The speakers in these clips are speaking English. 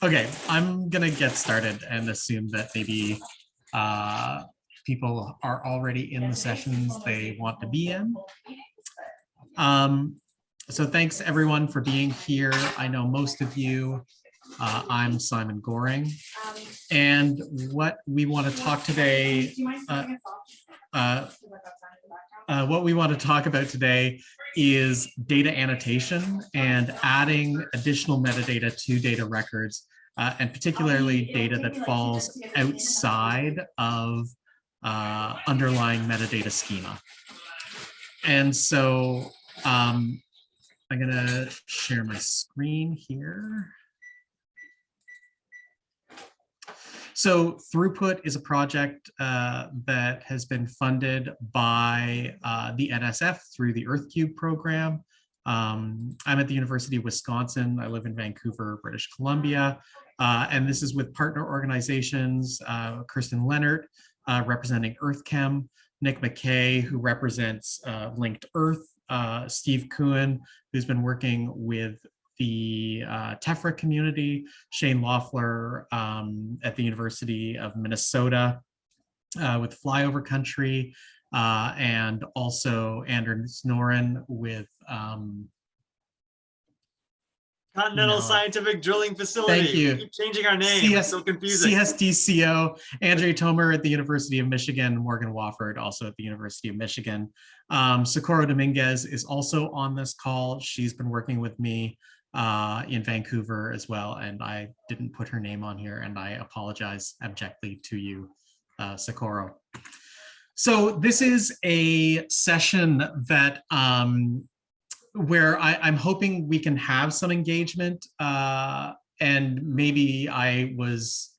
Okay, I'm gonna get started and assume that maybe people are already in the sessions they want to be in. So thanks everyone for being here. I know most of you. I'm Simon Goring, and what we want to talk today, what we want to talk about today is data annotation and adding additional metadata to data records, and particularly data that falls outside of underlying metadata schema. And so I'm going to share my screen here. So Throughput is a project that has been funded by the NSF through the EarthCube program. I'm at the University of Wisconsin. I live in Vancouver, British Columbia. And this is with partner organizations, Kirsten Leonard, representing EarthChem, Nick McKay, who represents Linked Earth, Steve Kuhn, who's been working with the Tefra community, Shane Loeffler at the University of Minnesota with Flyover Country, and also Anders Noren with Continental Scientific Drilling Facility. Thank you. We keep changing our name. It's so confusing. CSDCO, Andre Tomer at the University of Michigan, Morgan Wofford also at the University of Michigan. Socorro Dominguez is also on this call. She's been working with me in Vancouver as well, and I didn't put her name on here, and I apologize abjectly to you, Socorro. So this is a session that where I'm hoping we can have some engagement, and maybe I was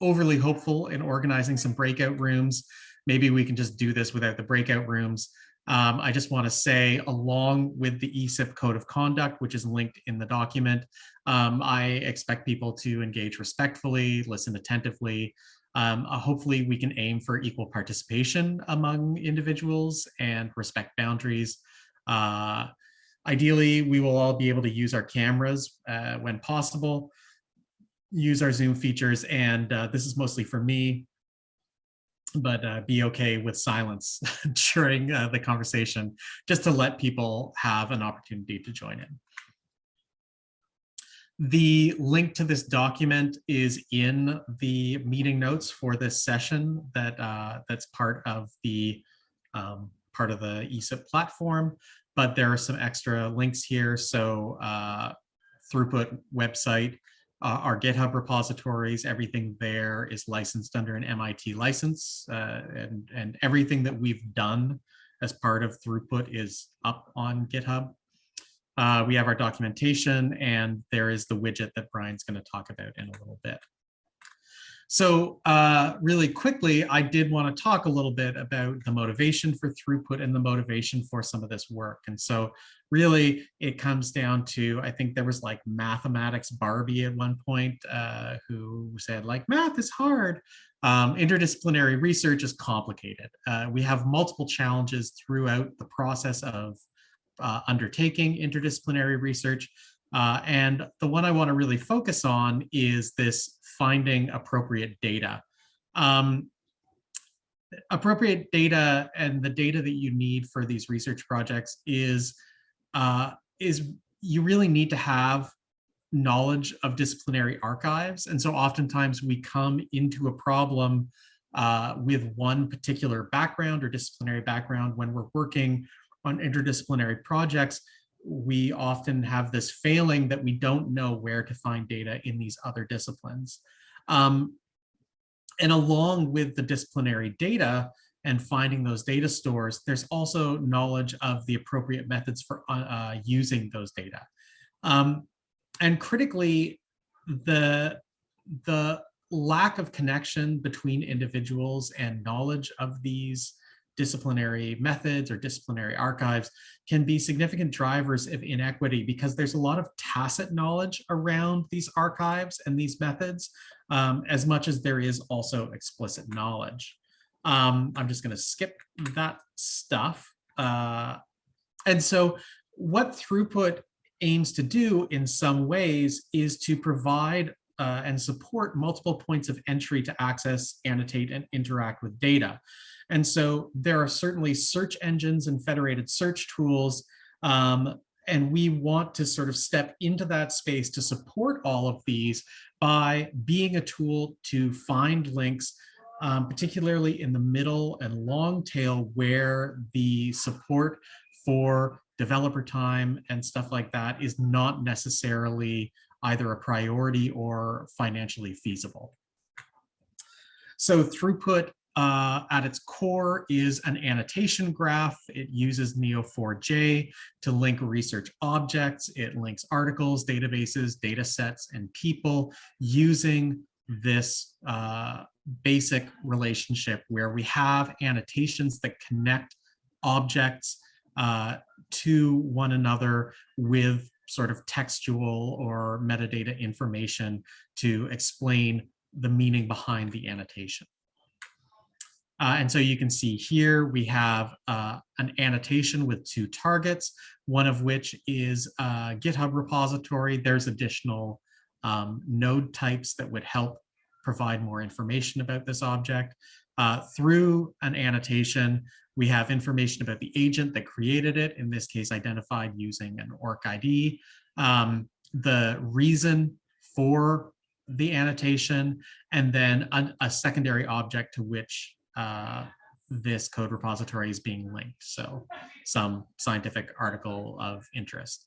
overly hopeful in organizing some breakout rooms. Maybe we can just do this without the breakout rooms. I just want to say, along with the ESIP Code of Conduct, which is linked in the document, I expect people to engage respectfully, listen attentively. Hopefully we can aim for equal participation among individuals and respect boundaries. Ideally, we will all be able to use our cameras when possible, use our Zoom features, and this is mostly for me, but be okay with silence during the conversation, just to let people have an opportunity to join in. The link to this document is in the meeting notes for this session that's part of the ESIP platform, but there are some extra links here. So Throughput website, our GitHub repositories, everything there is licensed under an MIT license, and everything that we've done as part of Throughput is up on GitHub. We have our documentation, and there is the widget that Brian's going to talk about in a little bit. So really quickly, I did want to talk a little bit about the motivation for Throughput and the motivation for some of this work. And so really, it comes down to, I think there was like Mathematics Barbie at one point who said, like, math is hard. Interdisciplinary research is complicated. We have multiple challenges throughout the process of undertaking interdisciplinary research. And the one I want to really focus on is this finding appropriate data. Appropriate data and the data that you need for these research projects is you really need to have knowledge of disciplinary archives. And so oftentimes we come into a problem with one particular background or disciplinary background. When we're working on interdisciplinary projects, we often have this failing that we don't know where to find data in these other disciplines. And along with the disciplinary data and finding those data stores, there's also knowledge of the appropriate methods for using those data. And critically, the lack of connection between individuals and knowledge of these disciplinary methods or disciplinary archives can be significant drivers of inequity, because there's a lot of tacit knowledge around these archives and these methods, as much as there is also explicit knowledge. I'm just going to skip that stuff. And so what Throughput aims to do in some ways is to provide and support multiple points of entry to access, annotate, and interact with data. And so there are certainly search engines and federated search tools, and we want to sort of step into that space to support all of these by being a tool to find links, particularly in the middle and long tail where the support for developer time and stuff like that is not necessarily either a priority or financially feasible. So Throughput at its core is an annotation graph. It uses Neo4j to link research objects. It links articles, databases, data sets, and people using this basic relationship where we have annotations that connect objects to one another with sort of textual or metadata information to explain the meaning behind the annotation. And so you can see here we have an annotation with two targets, one of which is a GitHub repository. There's additional node types that would help provide more information about this object. Through an annotation, we have information about the agent that created it, in this case identified using an OrcID, the reason for the annotation, and then a secondary object to which this code repository is being linked. So some scientific article of interest.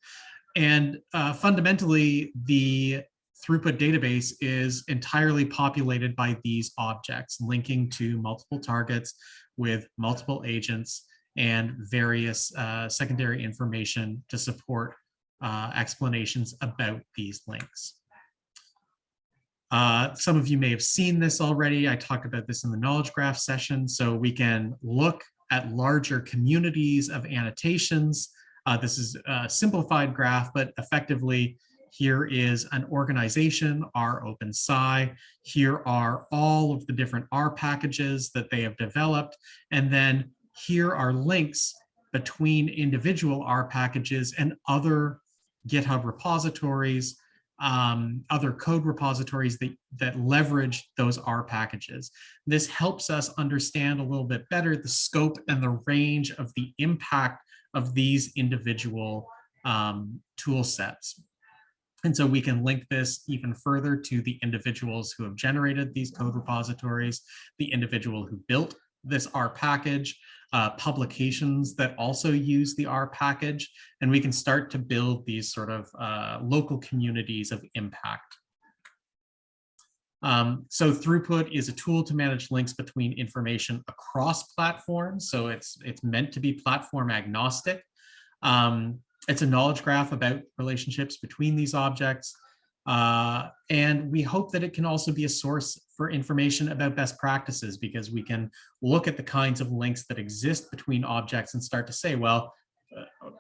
And fundamentally, the Throughput database is entirely populated by these objects, linking to multiple targets with multiple agents and various secondary information to support explanations about these links. Some of you may have seen this already. I talked about this in the knowledge graph session. So we can look at larger communities of annotations. This is a simplified graph, but effectively, here is an organization, R OpenSci. Here are all of the different R packages that they have developed. And then here are links between individual R packages and other GitHub repositories, other code repositories that leverage those R packages. This helps us understand a little bit better the scope and the range of the impact of these individual tool sets. And so we can link this even further to the individuals who have generated these code repositories, the individual who built this R package, publications that also use the R package, and we can start to build these sort of local communities of impact. So Throughput is a tool to manage links between information across platforms. So it's meant to be platform agnostic. It's a knowledge graph about relationships between these objects. And we hope that it can also be a source for information about best practices, because we can look at the kinds of links that exist between objects and start to say, well,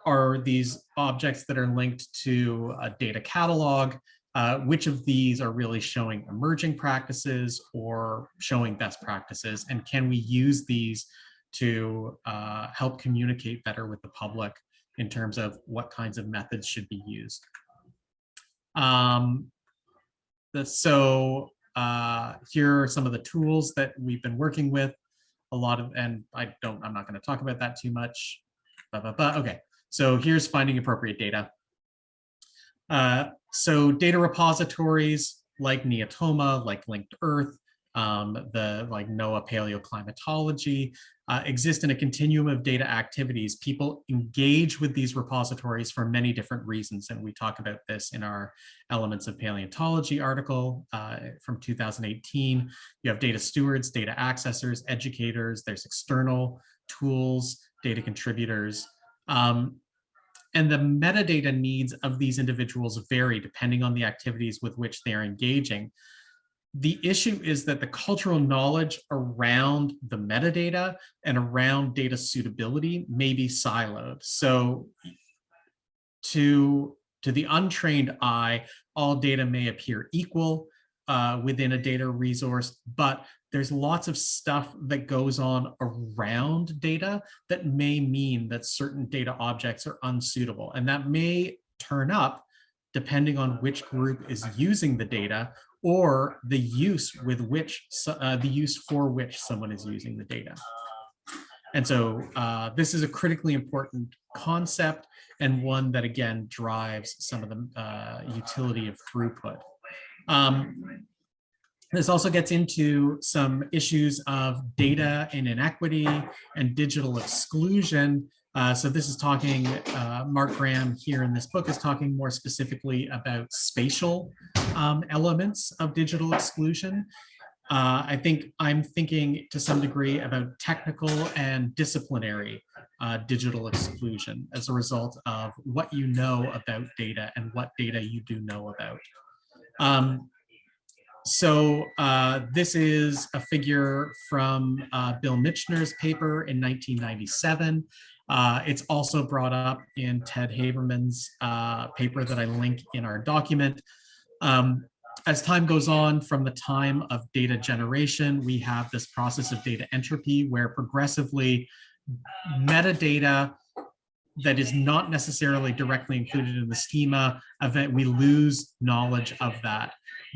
are these objects that are linked to a data catalog, which of these are really showing emerging practices or showing best practices? And can we use these to help communicate better with the public in terms of what kinds of methods should be used? Here are some of the tools that we've been working with. A lot of, and I'm not going to talk about that too much. Okay, so here's finding appropriate data. So data repositories like Neotoma, like Linked Earth, like NOAA paleoclimatology, exist in a continuum of data activities. People engage with these repositories for many different reasons, and we talk about this in our Elements of Paleontology article from 2018. You have data stewards, data accessors, educators, there's external tools, data contributors. And the metadata needs of these individuals vary depending on the activities with which they are engaging. The issue is that the cultural knowledge around the metadata and around data suitability may be siloed. So to the untrained eye, all data may appear equal within a data resource, but there's lots of stuff that goes on around data that may mean that certain data objects are unsuitable. And that may turn up depending on which group is using the data or the use with which the use for which someone is using the data. And so this is a critically important concept and one that again drives some of the utility of throughput. This also gets into some issues of data and inequity and digital exclusion. So this is talking, Mark Graham here in this book is talking more specifically about spatial elements of digital exclusion. I think I'm thinking to some degree about technical and disciplinary digital exclusion as a result of what you know about data and what data you do know about. So this is a figure from Bill Michener's paper in 1997. It's also brought up in Ted Haberman's paper that I link in our document. As time goes on, from the time of data generation, we have this process of data entropy where progressively metadata that is not necessarily directly included in the schema event, we lose knowledge of that.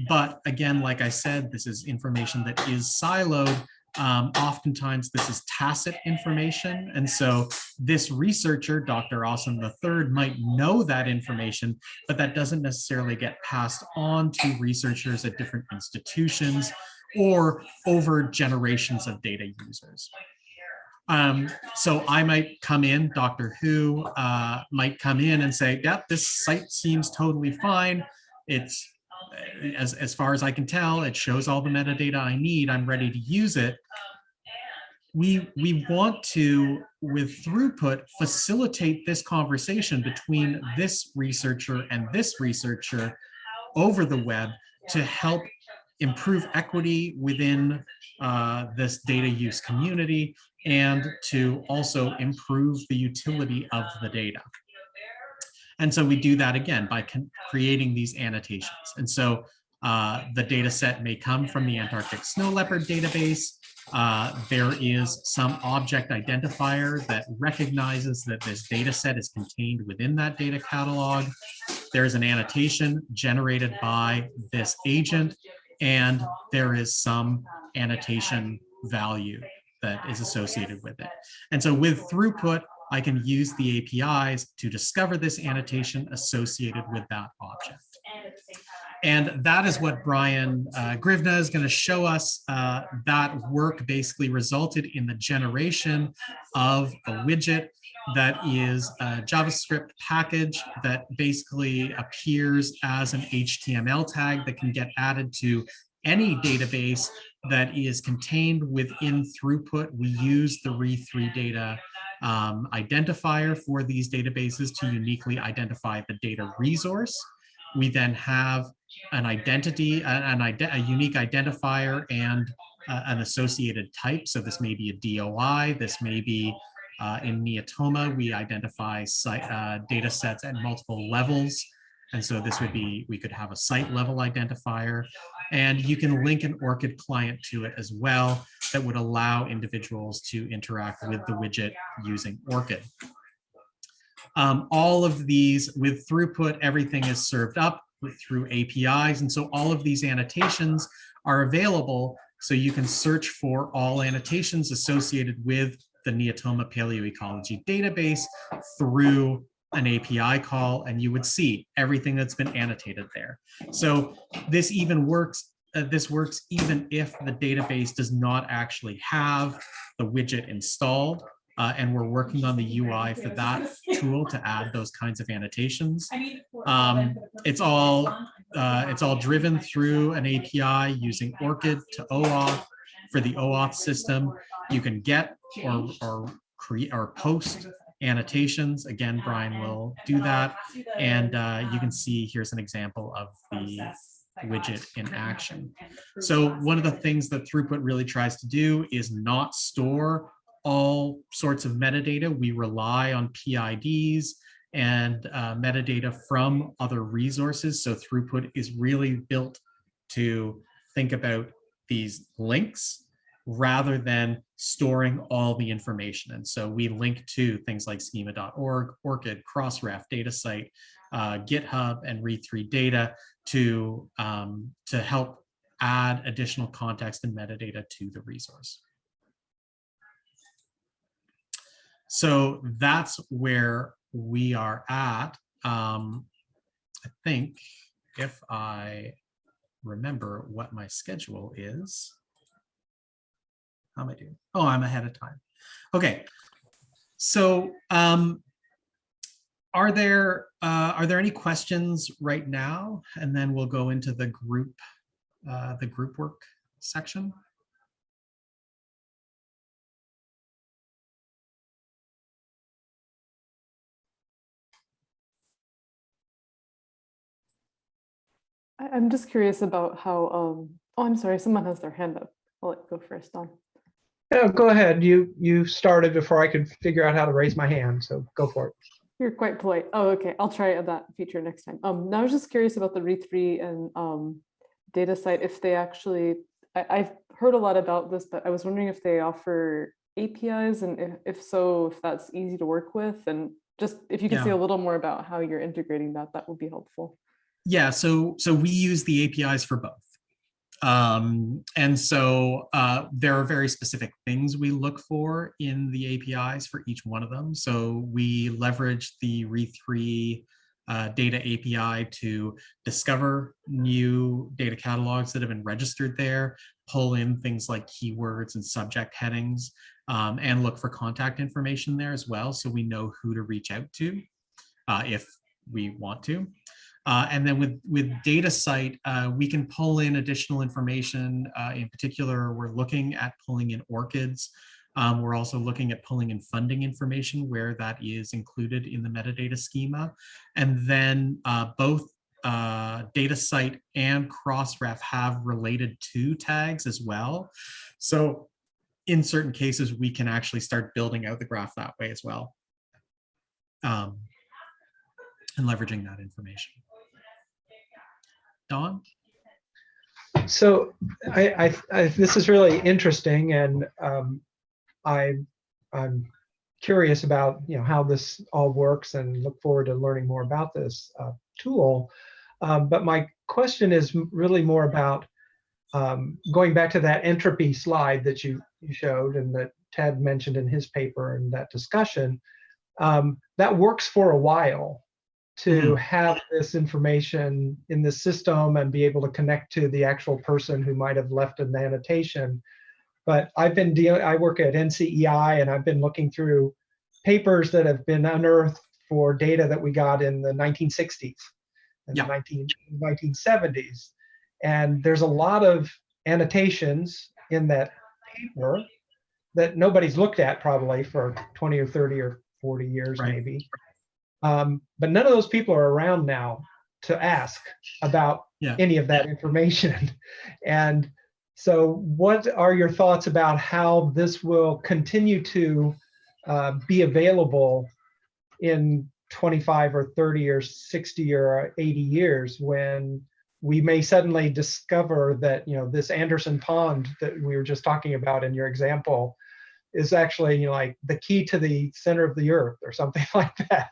But again, like I said, this is information that is siloed. Oftentimes this is tacit information. And so this researcher, Dr. Awesome III, might know that information, but that doesn't necessarily get passed on to researchers at different institutions or over generations of data users. So I might come in, Doctor Who might come in and say, yep, this site seems totally fine. It's, as far as I can tell, it shows all the metadata I need. I'm ready to use it. We want to, with throughput, facilitate this conversation between this researcher and this researcher over the web to help improve equity within this data use community and to also improve the utility of the data. And so we do that again by creating these annotations. And so the data set may come from the Antarctic snow leopard database. There is some object identifier that recognizes that this data set is contained within that data catalog. There's an annotation generated by this agent, and there is some annotation value that is associated with it. And so with throughput, I can use the APIs to discover this annotation associated with that object. And that is what Brian Grivna is going to show us. That work basically resulted in the generation of a widget that is a JavaScript package that basically appears as an HTML tag that can get added to any database that is contained within throughput. We use the re3 data identifier for these databases to uniquely identify the data resource. We then have an identity, a unique identifier and an associated type. So this may be a DOI, this may be in Neotoma, we identify data sets at multiple levels. And so this would be, we could have a site level identifier, and you can link an Orcid client to it as well that would allow individuals to interact with the widget using Orcid. All of these with throughput, everything is served up through APIs. And so all of these annotations are available. So you can search for all annotations associated with the Neotoma paleoecology database through an API call, and you would see everything that's been annotated there. So this even works, this works even if the database does not actually have the widget installed. And we're working on the UI for that tool to add those kinds of annotations. It's all driven through an API using Orcid to OAuth. For the OAuth system, you can get or create or post annotations. Again, Brian will do that. And you can see here's an example of the widget in action. So one of the things that Throughput really tries to do is not store all sorts of metadata. We rely on PIDs and metadata from other resources. So Throughput is really built to think about these links rather than storing all the information. And so we link to things like schema.org, Orcid, Crossref, DataSite, GitHub and read3 data to help add additional context and metadata to the resource. So that's where we are at. I think if I remember what my schedule is. How am I doing? Oh, I'm ahead of time. Okay. So are there any questions right now? And then we'll go into the group work section. I'm just curious about how, oh, I'm sorry, someone has their hand up. I'll let you go first, Don. No, go ahead. You started before I could figure out how to raise my hand, so go for it. You're quite polite. Oh, okay. I'll try that feature next time. Now I was just curious about the read3 and data site. If they actually, I've heard a lot about this, but I was wondering if they offer APIs, and if so, if that's easy to work with, and just if you could say a little more about how you're integrating that, that would be helpful. Yeah, so we use the APIs for both. And so there are very specific things we look for in the APIs for each one of them. So we leverage the read3 data API to discover new data catalogs that have been registered there, pull in things like keywords and subject headings, and look for contact information there as well, so we know who to reach out to if we want to. And then with DataCite, we can pull in additional information. In particular, we're looking at pulling in ORCIDs. We're also looking at pulling in funding information where that is included in the metadata schema. And then both DataCite and Crossref have related to tags as well. So in certain cases, we can actually start building out the graph that way as well, and leveraging that information. Don? So this is really interesting, and I'm curious about how this all works, and look forward to learning more about this tool. But my question is really more about going back to that entropy slide that you showed and that Ted mentioned in his paper and that discussion. That works for a while to have this information in the system and be able to connect to the actual person who might have left an annotation. But I work at NCEI, and I've been looking through papers that have been unearthed for data that we got in the 1960s and the 1970s. And there's a lot of annotations in that paper that nobody's looked at probably for 20 or 30 or 40 years, maybe. But none of those people are around now to ask about any of that information. And so what are your thoughts about how this will continue to be available in 25 or 30 or 60 or 80 years, when we may suddenly discover that this Anderson pond that we were just talking about in your example is actually like the key to the center of the earth or something like that,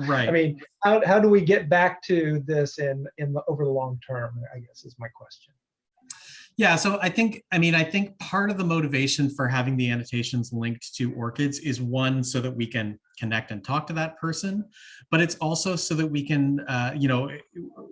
Right. I mean, how do we get back to this over the long term, I guess, is my question. Yeah, so I think part of the motivation for having the annotations linked to ORCIDs is, one, so that we can connect and talk to that person, but it's also so that we can,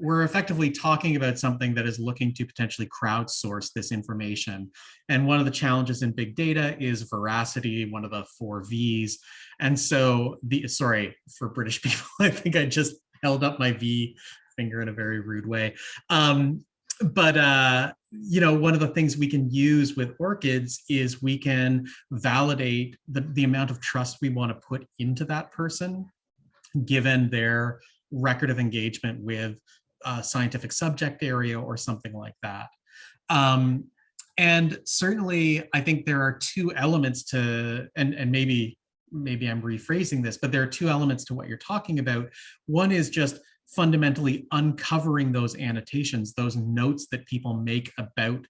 we're effectively talking about something that is looking to potentially crowdsource this information. And one of the challenges in big data is veracity, one of the 4 V's. And so sorry, for British people, I think I just held up my V finger in a very rude way. But one of the things we can use with ORCIDs is we can validate the amount of trust we want to put into that person, given their record of engagement with a scientific subject area or something like that. And certainly, I think there are 2 elements to, and maybe I'm rephrasing this, but there are 2 elements to what you're talking about. One is just fundamentally uncovering those annotations, those notes that people make about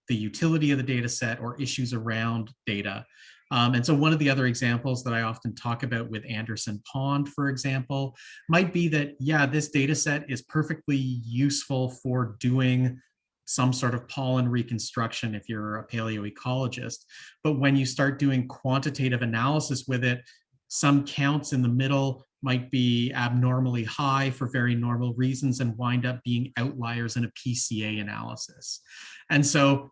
the utility of the data set or issues around data, And so one of the other examples that I often talk about with Anderson Pond, for example, might be that, yeah, this data set is perfectly useful for doing some sort of pollen reconstruction if you're a paleoecologist. But when you start doing quantitative analysis with it, some counts in the middle might be abnormally high for very normal reasons and wind up being outliers in a PCA analysis. And so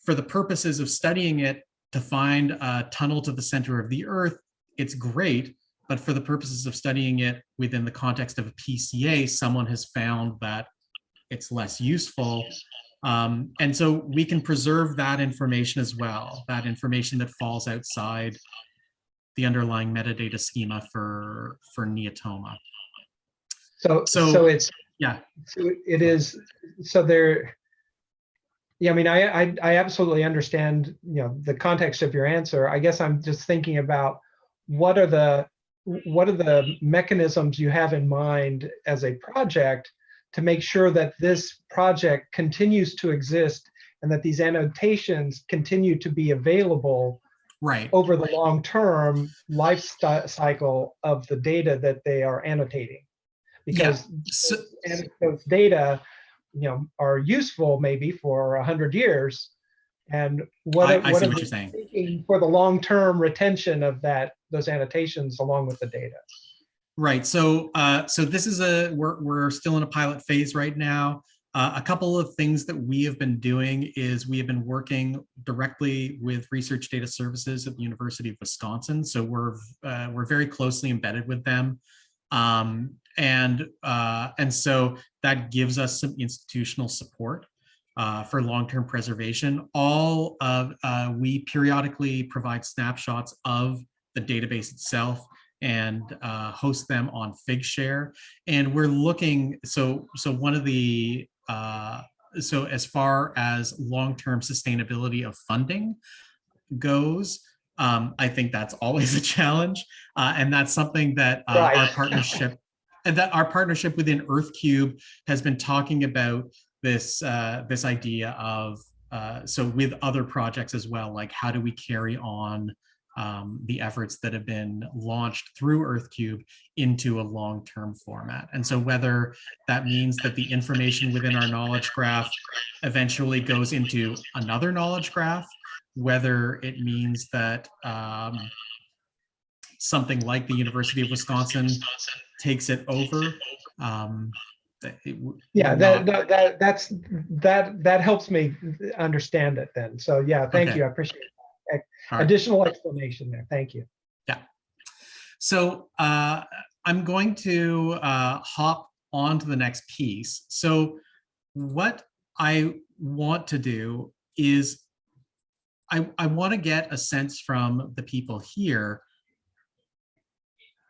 for the purposes of studying it, to find a tunnel to the center of the Earth, it's great. But for the purposes of studying it within the context of a PCA, someone has found that it's less useful. And so we can preserve that information as well, that information that falls outside the underlying metadata schema for Neotoma. So it's, yeah. So it is, so there, yeah, I mean, I absolutely understand, you know, the context of your answer. I guess I'm just thinking about what are the mechanisms you have in mind as a project to make sure that this project continues to exist and that these annotations continue to be available over the long-term life cycle of the data that they are annotating. Because those data, you know, are useful maybe for 100 years. And what are you thinking for the long-term retention of those annotations along with the data? Right. So so this is we're still in a pilot phase right now. A couple of things that we have been doing is we have been working directly with Research Data Services at the University of Wisconsin. So we're very closely embedded with them. And so that gives us some institutional support for long-term preservation. We periodically provide snapshots of the database itself and host them on Figshare. And we're looking, so one of the, so as far as long-term sustainability of funding goes, I think that's always a challenge. And that's something that our partnership within EarthCube has been talking about this idea of, so with other projects as well, like how do we carry on the efforts that have been launched through EarthCube into a long-term format. And so whether that means that the information within our knowledge graph eventually goes into another knowledge graph, whether it means that something like the University of Wisconsin takes it over. That helps me understand it then. So yeah, thank you. I appreciate that. Additional explanation there. Thank you. Yeah. So I'm going to hop on to the next piece. So what I want to do is I want to get a sense from the people here.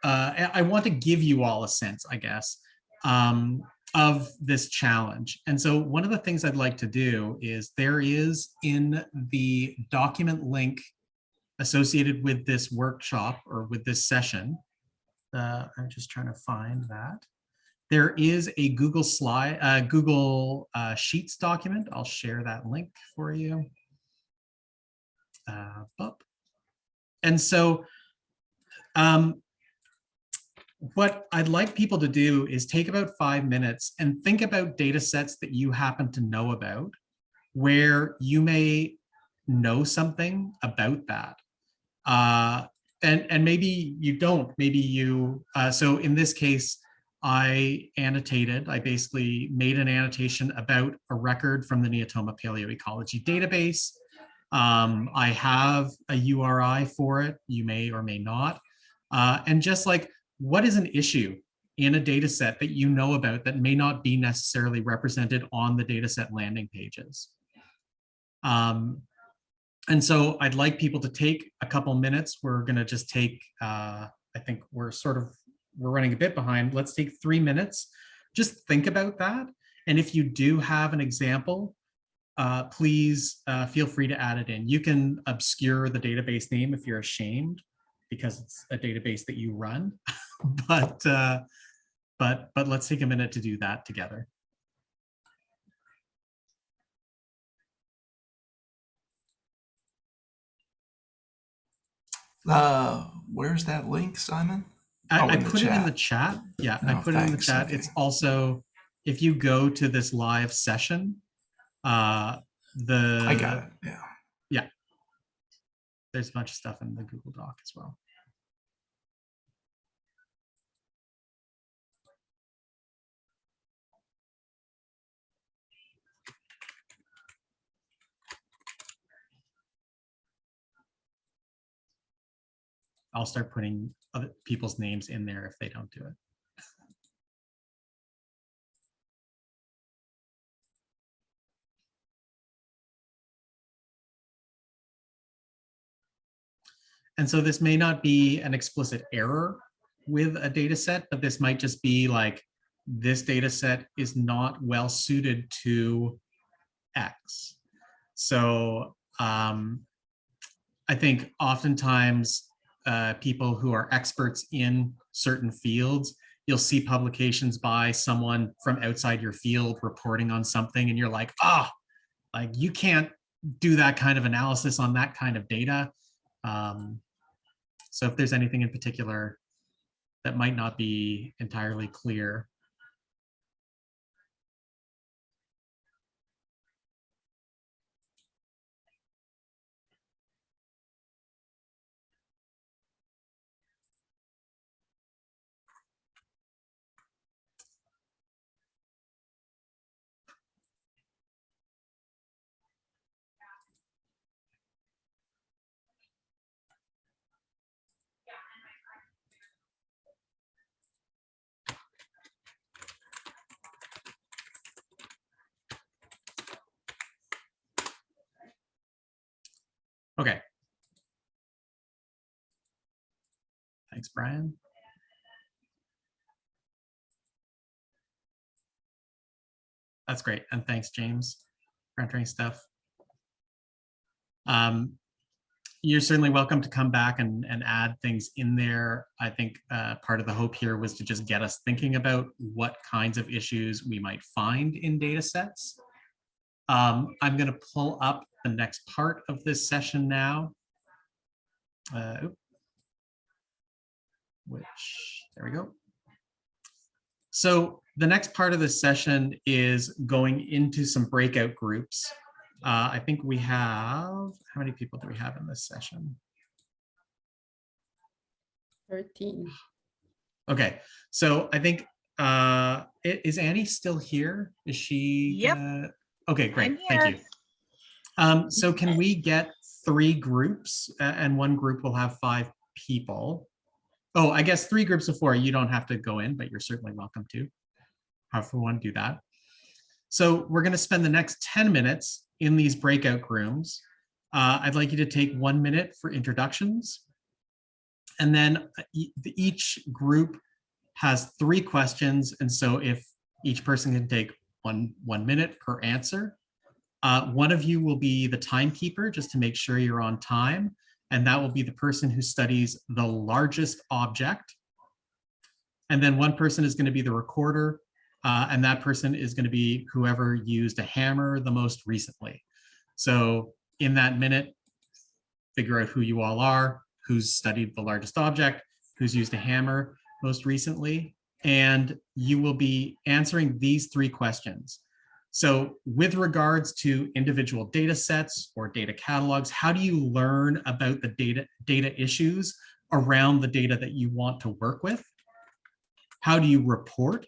I want to give you all a sense, I guess, of this challenge. And so one of the things I'd like to do is there is in the document link associated with this workshop or with this session, I'm just trying to find that. There is a Google Sheets document. I'll share that link for you. And so what I'd like people to do is take about 5 minutes and think about data sets that you happen to know about, where you may know something about that. And maybe you don't, maybe you, so in this case, I basically made an annotation about a record from the Neotoma Paleoecology database. I have a URI for it, you may or may not. And just like, what is an issue in a data set that you know about that may not be necessarily represented on the data set landing pages? And so I'd like people to take a couple minutes. We're gonna just take, I think we're running a bit behind. Let's take 3 minutes. Just think about that. And if you do have an example, please feel free to add it in. You can obscure the database name if you're ashamed, because it's a database that you run. but let's take a minute to do that together. Where's that link, Simon? I In the put it in the chat. chat. Yeah, I put it in the Thanks. chat. Okay. It's also, if you go to this live session, I got it. Yeah. Yeah. There's a bunch of stuff in the Google Doc as well. I'll start putting other people's names in there if they don't do it. And so this may not be an explicit error with a data set, but this might just be like, this data set is not well suited to X. So I think oftentimes people who are experts in certain fields, you'll see publications by someone from outside your field reporting on something, and you're like, like you can't do that kind of analysis on that kind of data. So if there's anything in particular that might not be entirely clear. Okay. Thanks, Brian. That's great. And thanks, James, for entering stuff. You're certainly welcome to come back and add things in there. I think part of the hope here was to just get us thinking about what kinds of issues we might find in data sets. I'm going to pull up the next part of this session now. There we go. So the next part of this session is going into some breakout groups. I think we have, how many people do we have in this session? 13. Okay, so I think, is Annie still here? Is she? Yep. Okay, great, thank you. So can we get 3 groups and one group will have 5 people? Oh, I guess 3 groups of 4, you don't have to go in, but you're certainly welcome to. However you want to do that. So we're going to spend the next 10 minutes in these breakout rooms. I'd like you to take 1 minute for introductions. And then each group has 3 questions. And so if each person can take one minute per answer, one of you will be the timekeeper just to make sure you're on time. And that will be the person who studies the largest object. And then one person is going to be the recorder. And that person is going to be whoever used a hammer the most recently. So in that minute, figure out who you all are, who's studied the largest object, who's used a hammer most recently, and you will be answering these 3 questions. So with regards to individual data sets or data catalogs, how do you learn about the data issues around the data that you want to work with? How do you report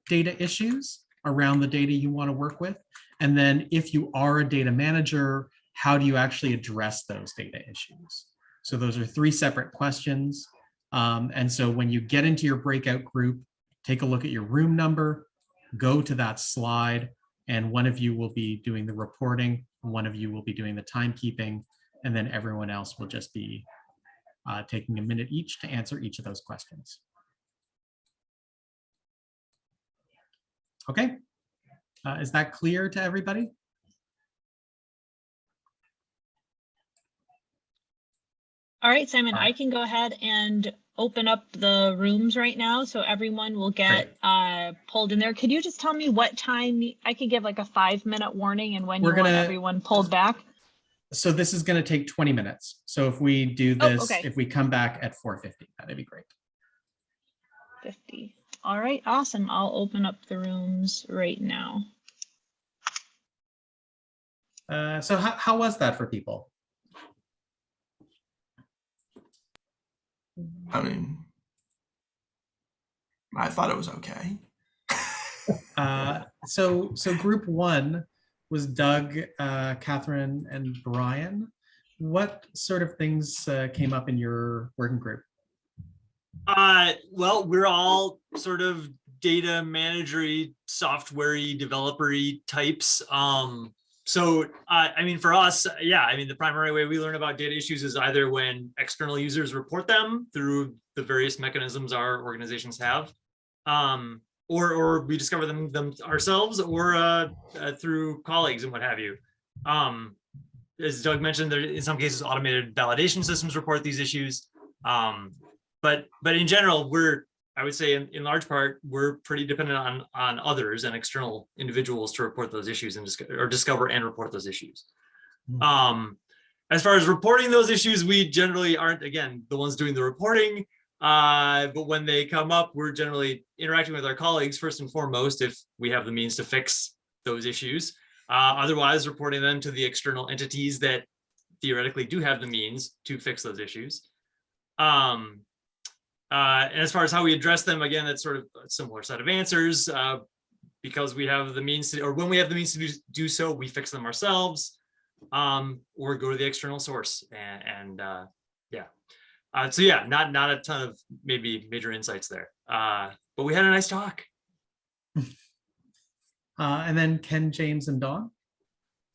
data issues around the data you want to work with? And then if you are a data manager, how do you actually address those data issues? So those are 3 separate questions. And so when you get into your breakout group, take a look at your room number, go to that slide, and one of you will be doing the reporting, one of you will be doing the timekeeping, and then everyone else will just be taking a minute each to answer each of those questions. Okay, is that clear to everybody? All right, Simon, I can go ahead and open up the rooms right now so everyone will get pulled in there. Could you just tell me what time I could give like a 5-minute warning and when you want everyone pulled back? So this is going to take 20 minutes. So if we do this, okay. if we come back at 4:50, that'd be great. 50. All right, awesome. I'll open up the rooms right now. So how was that for people? I mean, I thought it was okay. So group one was Doug, Catherine, and Brian. What sort of things came up in your working group? Well, we're all sort of data managery, software-y, developer-y types. So I mean, for us, yeah, I mean, the primary way we learn about data issues is either when external users report them through the various mechanisms our organizations have, or we discover them ourselves, or through colleagues and what have you. As Doug mentioned, there in some cases automated validation systems report these issues. But in general, I would say in large part, we're pretty dependent on others and external individuals to report those issues and discover and report those issues. As far as reporting those issues, we generally aren't, again, the ones doing the reporting. But when they come up, we're generally interacting with our colleagues first and foremost if we have the means to fix those issues. Otherwise, reporting them to the external entities that theoretically do have the means to fix those issues. And as far as how we address them, again, that's sort of a similar set of answers. Because we have the means to, or when we have the means to do so, we fix them ourselves, or go to the external source. So yeah, not a ton of maybe major insights there. But we had a nice talk. And then Ken, James, and Dawn,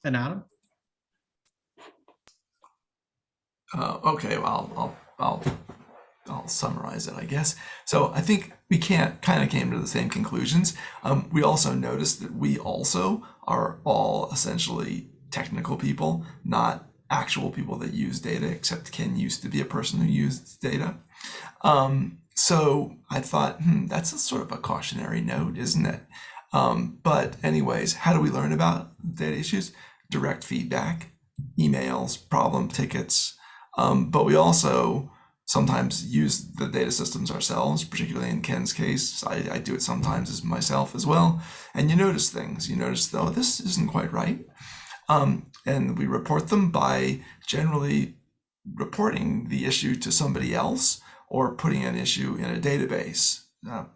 and Adam. Okay, well, I'll summarize it, I guess. So I think we kind of came to the same conclusions. We also noticed that we also are all essentially technical people, not actual people that use data, except Ken used to be a person who used data. So I thought, that's a sort of a cautionary note, isn't it? But anyways, how do we learn about data issues? Direct feedback, emails, problem tickets. But we also sometimes use the data systems ourselves, particularly in Ken's case. I do it sometimes as myself as well. And you notice things. You notice, oh, this isn't quite right. And we report them by generally reporting the issue to somebody else or putting an issue in a database,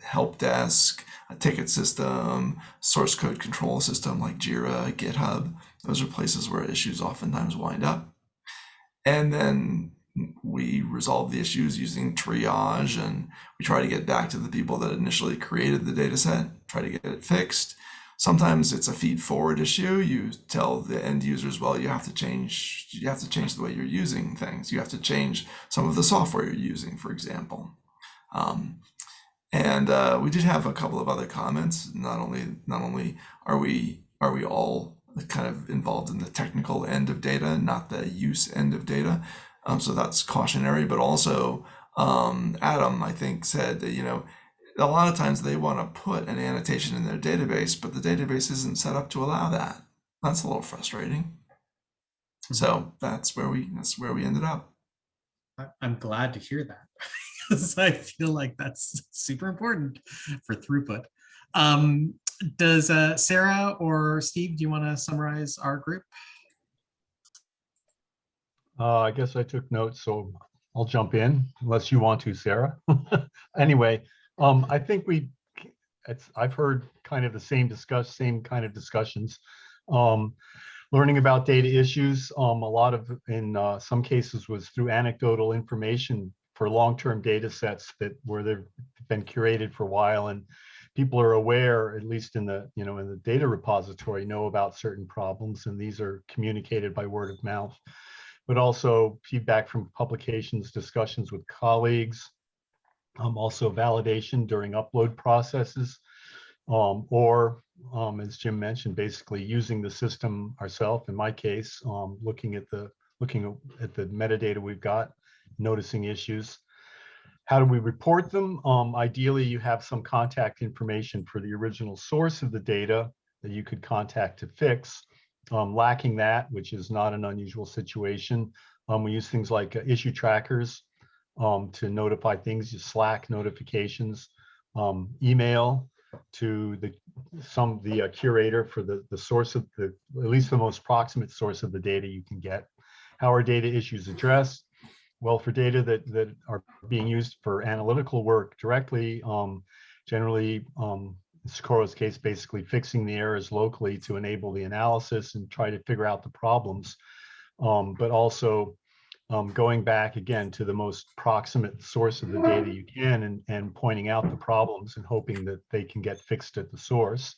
help desk, a ticket system, source code control system like Jira, GitHub. Those are places where issues oftentimes wind up. And then we resolve the issues using triage, and we try to get back to the people that initially created the data set, try to get it fixed. Sometimes it's a feed forward issue. You tell the end users, well, you have to change the way you're using things. You have to change some of the software you're using, for example. And we did have a couple of other comments. Not only are we all kind of involved in the technical end of data, not the use end of data. So that's cautionary, but also Adam, I think, said that, a lot of times they want to put an annotation in their database, but the database isn't set up to allow that. That's a little frustrating. So that's where we ended up. I'm glad to hear that, because I feel like that's super important for throughput. Does Sarah or Steve, do you want to summarize our group? I guess I took notes, so I'll jump in unless you want to, Sarah. Anyway, I think I've heard kind of the same kind of discussions. Learning about data issues, a lot of, in some cases, was through anecdotal information for long-term data sets where they've been curated for a while, and people are aware, at least in the in the data repository, know about certain problems, and these are communicated by word of mouth. But also feedback from publications, discussions with colleagues, also validation during upload processes, or as Jim mentioned, basically using the system ourselves. In my case, looking at the metadata we've got, noticing issues. How do we report them? Ideally, you have some contact information for the original source of the data that you could contact to fix. lacking that, which is not an unusual situation, we use things like issue trackers to notify things, Slack notifications, email to the curator for the source of at least the most proximate source of the data you can get. How are data issues addressed? Well, for data that are being used for analytical work directly, generally, in Socorro's case, basically fixing the errors locally to enable the analysis and try to figure out the problems, but also going back again to the most proximate source of the data you can and pointing out the problems and hoping that they can get fixed at the source.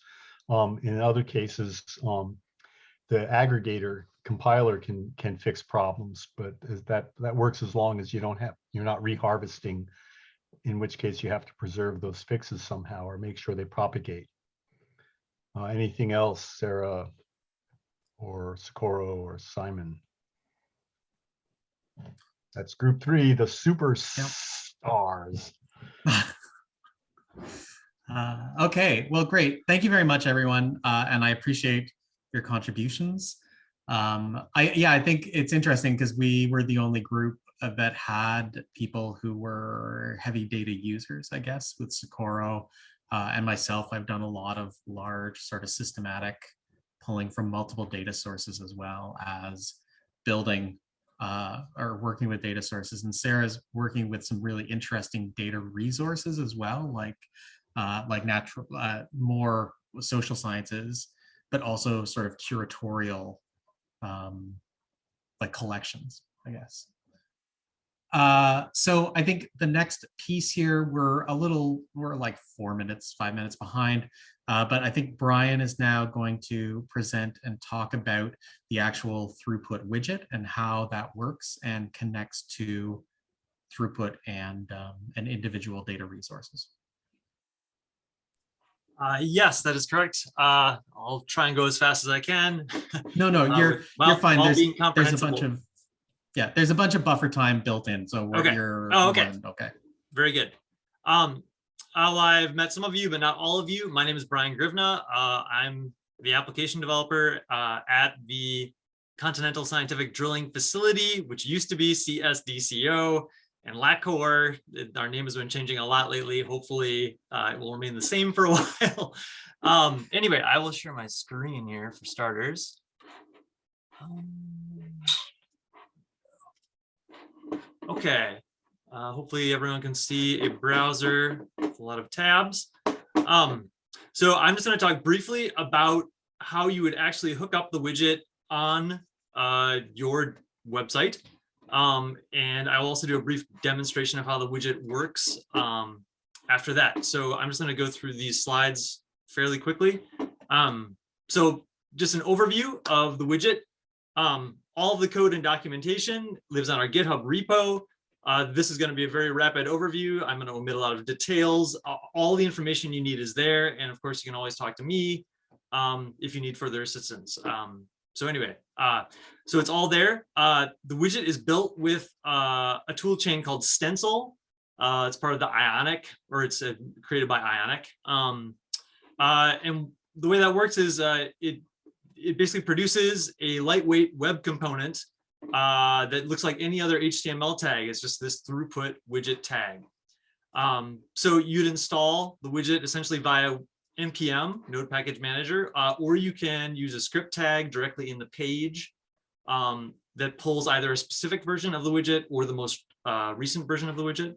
In other cases, the aggregator compiler can fix problems, but that works as long as you're not reharvesting, in which case you have to preserve those fixes somehow or make sure they propagate. Anything else, Sarah or Socorro or Simon? That's group 3, the superstars. Okay, well, great. Thank you very much, everyone. And I appreciate your contributions. I think it's interesting because we were the only group that had people who were heavy data users, I guess, with Socorro and myself. I've done a lot of large sort of systematic pulling from multiple data sources, as well as building or working with data sources. And Sarah's working with some really interesting data resources as well, like natural, more social sciences, but also sort of curatorial, like collections, I guess. So I think the next piece here, we're like 5 minutes behind, but I think Brian is now going to present and talk about the actual Throughput widget and how that works and connects to Throughput and individual data resources. Yes, that is correct. I'll try and go as fast as I can. No, you're fine. There's a bunch of buffer time built in, so you're okay. Okay. Very good. I've met some of you, but not all of you. My name is Brian Grivna. I'm the application developer at the Continental Scientific Drilling Facility, which used to be CSDCO. And LACOR, our name has been changing a lot lately. Hopefully it will remain the same for a while. Anyway, I will share my screen here for starters. Okay, hopefully everyone can see a browser with a lot of tabs. So I'm just going to talk briefly about how you would actually hook up the widget on your website. And I will also do a brief demonstration of how the widget works after that. So I'm just going to go through these slides fairly quickly. So just an overview of the widget. All of the code and documentation lives on our GitHub repo. This is going to be a very rapid overview. I'm going to omit a lot of details. All the information you need is there. And of course, you can always talk to me if you need further assistance. So anyway, so it's all there. The widget is built with a tool chain called Stencil. It's part of the Ionic, or it's created by Ionic. And the way that works is it basically produces a lightweight web component that looks like any other HTML tag. It's just this throughput widget tag. So you'd install the widget essentially via NPM, Node Package Manager, or you can use a script tag directly in the page that pulls either a specific version of the widget or the most recent version of the widget.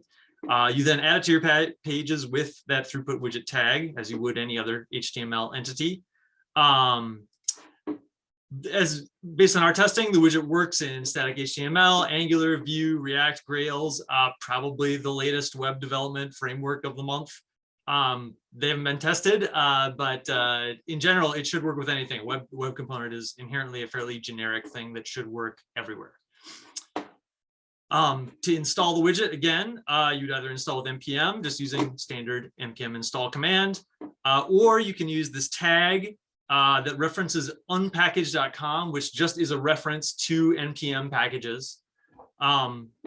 You then add it to your pages with that throughput widget tag, as you would any other HTML entity. As based on our testing, the widget works in static HTML, Angular, Vue, React, Grails, probably the latest web development framework of the month. They haven't been tested, but in general, it should work with anything. Web component is inherently a fairly generic thing that should work everywhere. To install the widget, again, you'd either install with npm, just using standard npm install command, or you can use this tag that references unpackage.com, which just is a reference to npm packages.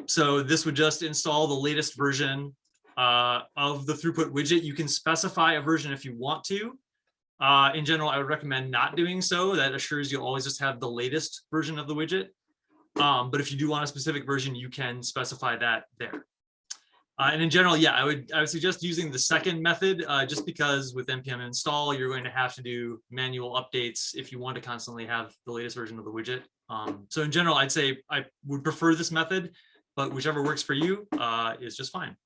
So this would just install the latest version of the throughput widget. You can specify a version if you want to. In general, I would recommend not doing so. That assures you'll always just have the latest version of the widget. But if you do want a specific version, you can specify that there. And in general, yeah, I would suggest using the second method, just because with npm install, you're going to have to do manual updates if you want to constantly have the latest version of the widget. So in general, I'd say I would prefer this method, but whichever works for you is just fine.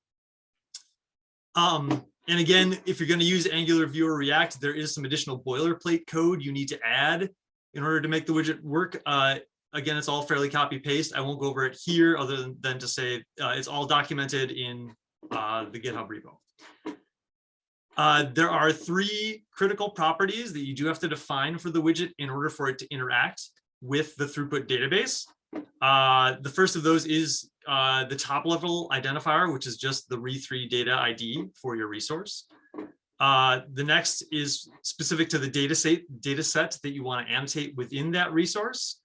And again, if you're going to use Angular, Vue, or React, there is some additional boilerplate code you need to add in order to make the widget work. Again, it's all fairly copy paste. I won't go over it here other than to say it's all documented in the GitHub repo. There are 3 critical properties that you do have to define for the widget in order for it to interact with the throughput database. The first of those is the top level identifier, which is just the re3 data ID for your resource. The next is specific to the data set that you want to annotate within that resource.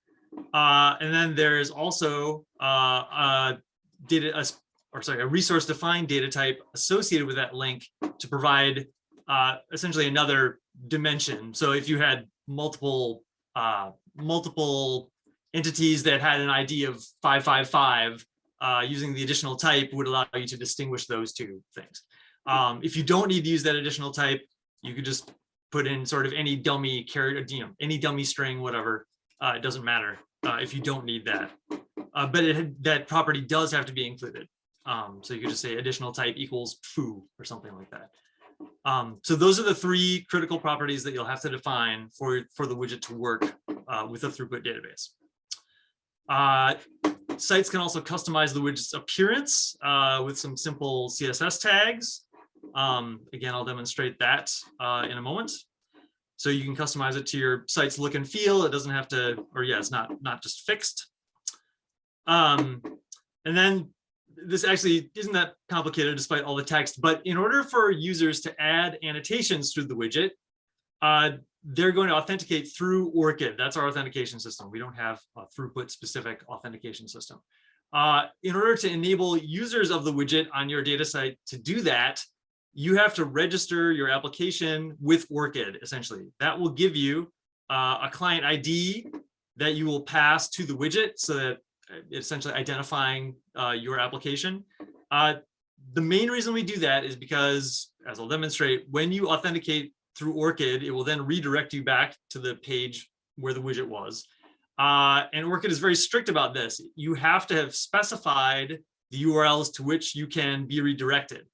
And then there's also a resource defined data type associated with that link to provide essentially another dimension. So if you had multiple entities that had an ID of 555, using the additional type would allow you to distinguish those two things. If you don't need to use that additional type, you could just put in sort of any dummy character, any dummy string, whatever. It doesn't matter if you don't need that. But that property does have to be included. So you could just say additional type equals foo or something like that. So those are the 3 critical properties that you'll have to define for the widget to work with a throughput database. Sites can also customize the widget's appearance with some simple CSS tags. Again, I'll demonstrate that in a moment. So you can customize it to your site's look and feel. It doesn't have to, or yeah, it's not just fixed. And then this actually isn't that complicated despite all the text, but in order for users to add annotations through the widget, they're going to authenticate through Orcid. That's our authentication system. We don't have a throughput specific authentication system. In order to enable users of the widget on your data site to do that, you have to register your application with Orcid, essentially. That will give you a client ID that you will pass to the widget so that it's essentially identifying your application. The main reason we do that is because, as I'll demonstrate, when you authenticate through Orcid, it will then redirect you back to the page where the widget was. And Orcid is very strict about this. You have to have specified the URLs to which you can be redirected,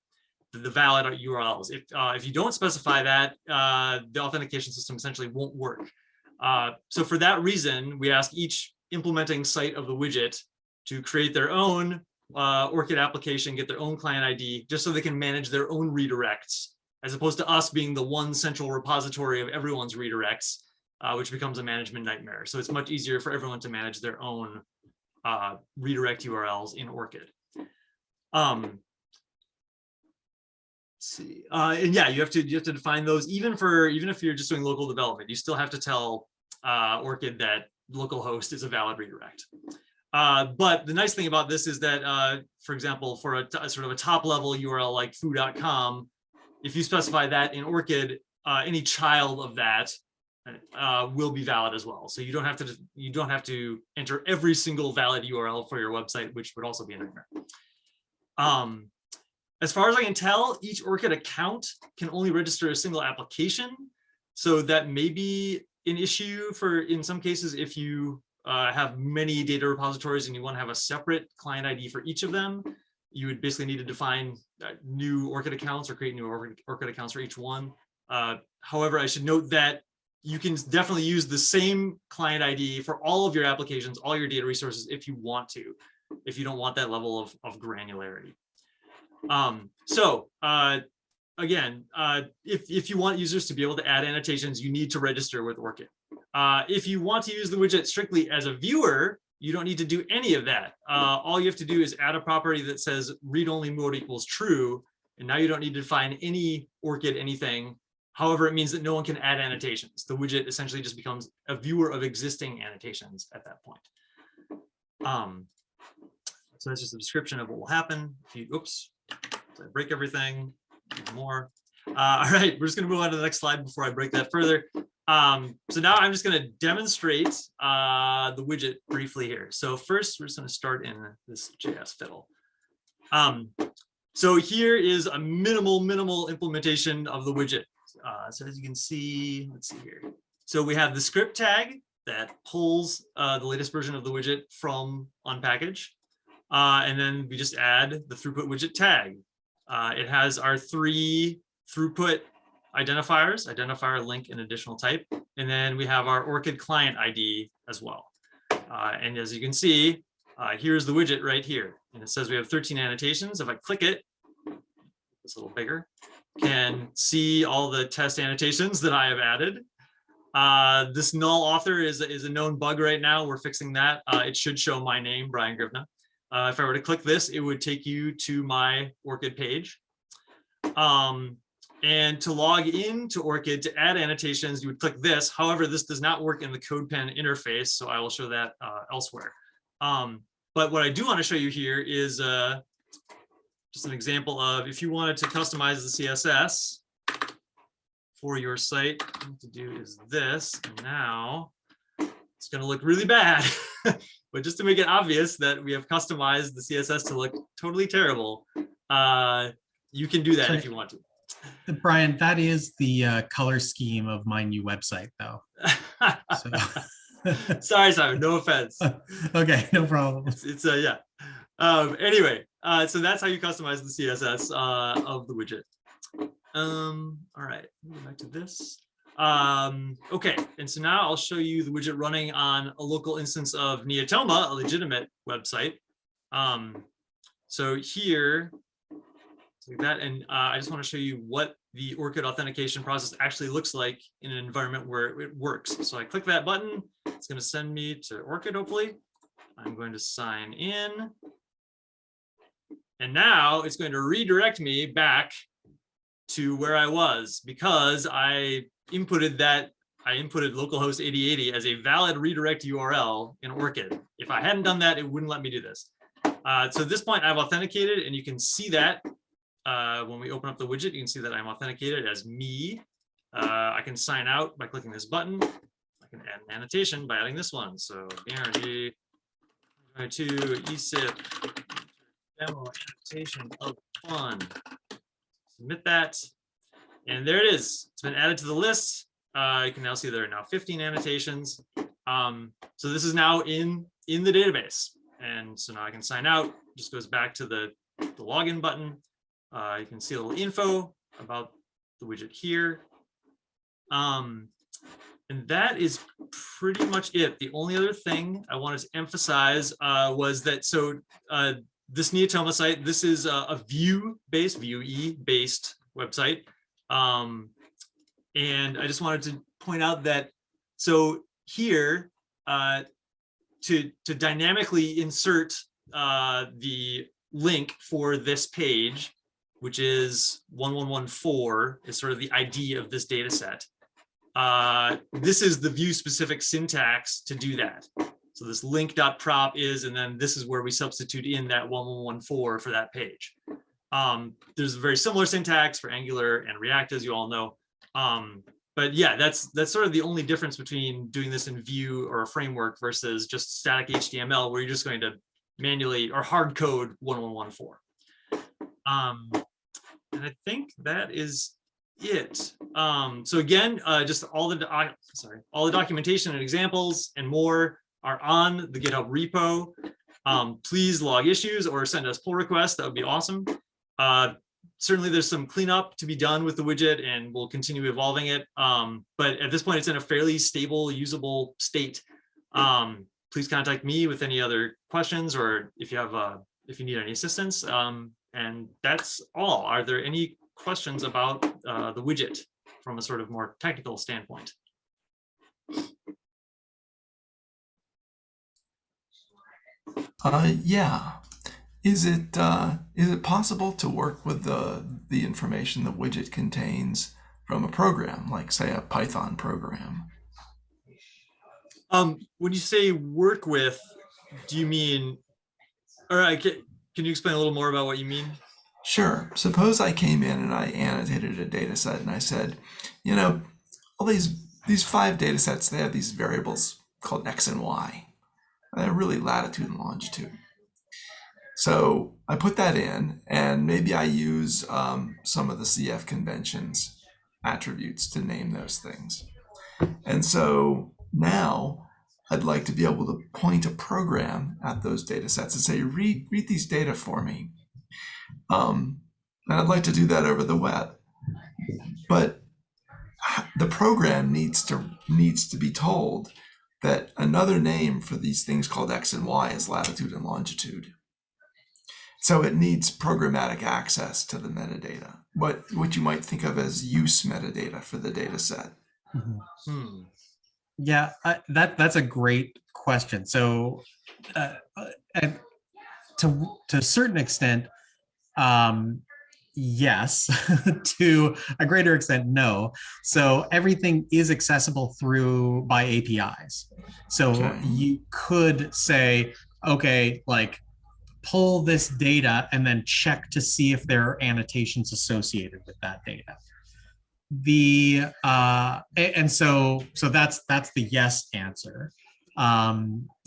the valid URLs. If you don't specify that, the authentication system essentially won't work. So for that reason, we ask each implementing site of the widget to create their own Orcid application, get their own client ID, just so they can manage their own redirects, as opposed to us being the one central repository of everyone's redirects, which becomes a management nightmare. So it's much easier for everyone to manage their own redirect URLs in Orcid. Let's see, and yeah, you have to define those even if you're just doing local development. You still have to tell Orcid that localhost is a valid redirect. But the nice thing about this is that, for example, for a sort of a top level URL like foo.com, if you specify that in Orcid, any child of that will be valid as well. So you don't have to enter every single valid URL for your website, which would also be a nightmare. As far as I can tell, each Orcid account can only register a single application. So that may be an issue in some cases if you have many data repositories and you want to have a separate client ID for each of them. You would basically need to define new Orcid accounts or create new Orcid accounts for each one. However, I should note that you can definitely use the same client ID for all of your applications, all your data resources, if you want to, if you don't want that level of granularity. Again, if you want users to be able to add annotations, you need to register with Orcid. If you want to use the widget strictly as a viewer, you don't need to do any of that. All you have to do is add a property that says read-only mode equals true, and now you don't need to define any Orcid anything. However, it means that no one can add annotations. The widget essentially just becomes a viewer of existing annotations at that point. So that's just a description of what will happen if you, oops, so I break everything, even more. All right, we're just going to move on to the next slide before I break that further. So now I'm just going to demonstrate the widget briefly here. So first, we're just going to start in this JS fiddle. So here is a minimal implementation of the widget. So as you can see, let's see here. So we have the script tag that pulls the latest version of the widget from Unpackage. And then we just add the throughput widget tag. It has our 3 throughput identifiers, identifier, link, and additional type. And then we have our Orcid client ID as well. And as you can see, here's the widget right here. And it says we have 13 annotations. If I click it, it's a little bigger, can see all the test annotations that I have added. This null author is a known bug right now. We're fixing that. It should show my name, Brian Grivna. If I were to click this, it would take you to my Orcid page. And to log into Orcid to add annotations, you would click this. However, this does not work in the CodePen interface, so I will show that elsewhere. But what I do want to show you here is just an example of if you wanted to customize the CSS for your site, what you have to do is this. And now it's going to look really bad. But just to make it obvious that we have customized the CSS to look totally terrible, you can do that if you want to. Brian, that is the color scheme of my new website, though. So. Sorry, Simon, no offense. Okay, no problem. It's yeah. Anyway, so that's how you customize the CSS of the widget. All right, go back to this. Okay, and so now I'll show you the widget running on a local instance of Neotoma, a legitimate website. So here, like that, and I just want to show you what the Orcid authentication process actually looks like in an environment where it works. So I click that button, it's going to send me to Orcid, hopefully. I'm going to sign in. And now it's going to redirect me back to where I was because I inputted localhost 8080 as a valid redirect URL in Orcid. If I hadn't done that, it wouldn't let me do this. So at this point, I've authenticated, and you can see that when we open up the widget, you can see that I'm authenticated as me. I can sign out by clicking this button. I can add an annotation by adding this one. So BRD to ESIP demo annotation of fun. Submit that, and there it is. It's been added to the list. You can now see there are now 15 annotations. So this is now in the database, and so now I can sign out. Just goes back to the login button. You can see a little info about the widget here. And that is pretty much it. The only other thing I wanted to emphasize was that, so this Neotoma site, this is a Vue-based website. And I just wanted to point out that, so here, to dynamically insert the link for this page, which is 1114, is sort of the ID of this data set. This is the Vue specific syntax to do that. So this link.prop is, and then this is where we substitute in that 1114 for that page. There's a very similar syntax for Angular and React, as you all know. But yeah, that's sort of the only difference between doing this in Vue or a framework versus just static HTML, where you're just going to manually or hard code 1114. And I think that is it. So again, just all the documentation and examples and more are on the GitHub repo. Please log issues or send us pull requests. That would be awesome. Certainly there's some cleanup to be done with the widget, and we'll continue evolving it. But at this point, it's in a fairly stable, usable state. Please contact me with any other questions, or if you need any assistance. And that's all. Are there any questions about the widget from a sort of more technical standpoint? Yeah. Is it possible to work with the information the widget contains from a program, like say a Python program? When you say work with, do you mean, all right, can you explain a little more about what you mean? Sure. Suppose I came in and I annotated a data set and I said, you know, all these 5 data sets, they have these variables called X and Y. They're really latitude and longitude. So I put that in, and maybe I use some of the CF conventions attributes to name those things. And so now I'd like to be able to point a program at those data sets and say, read these data for me. And I'd like to do that over the web. But the program needs to be told that another name for these things called X and Y is latitude and longitude. So it needs programmatic access to the metadata, what you might think of as use metadata for the data set. Mm-hmm. Yeah, that's a great question. So and to a certain extent, yes. To a greater extent, no. So everything is accessible by APIs. So Okay. you could say, okay, like pull this data and then check to see if there are annotations associated with that data. And so that's the yes answer,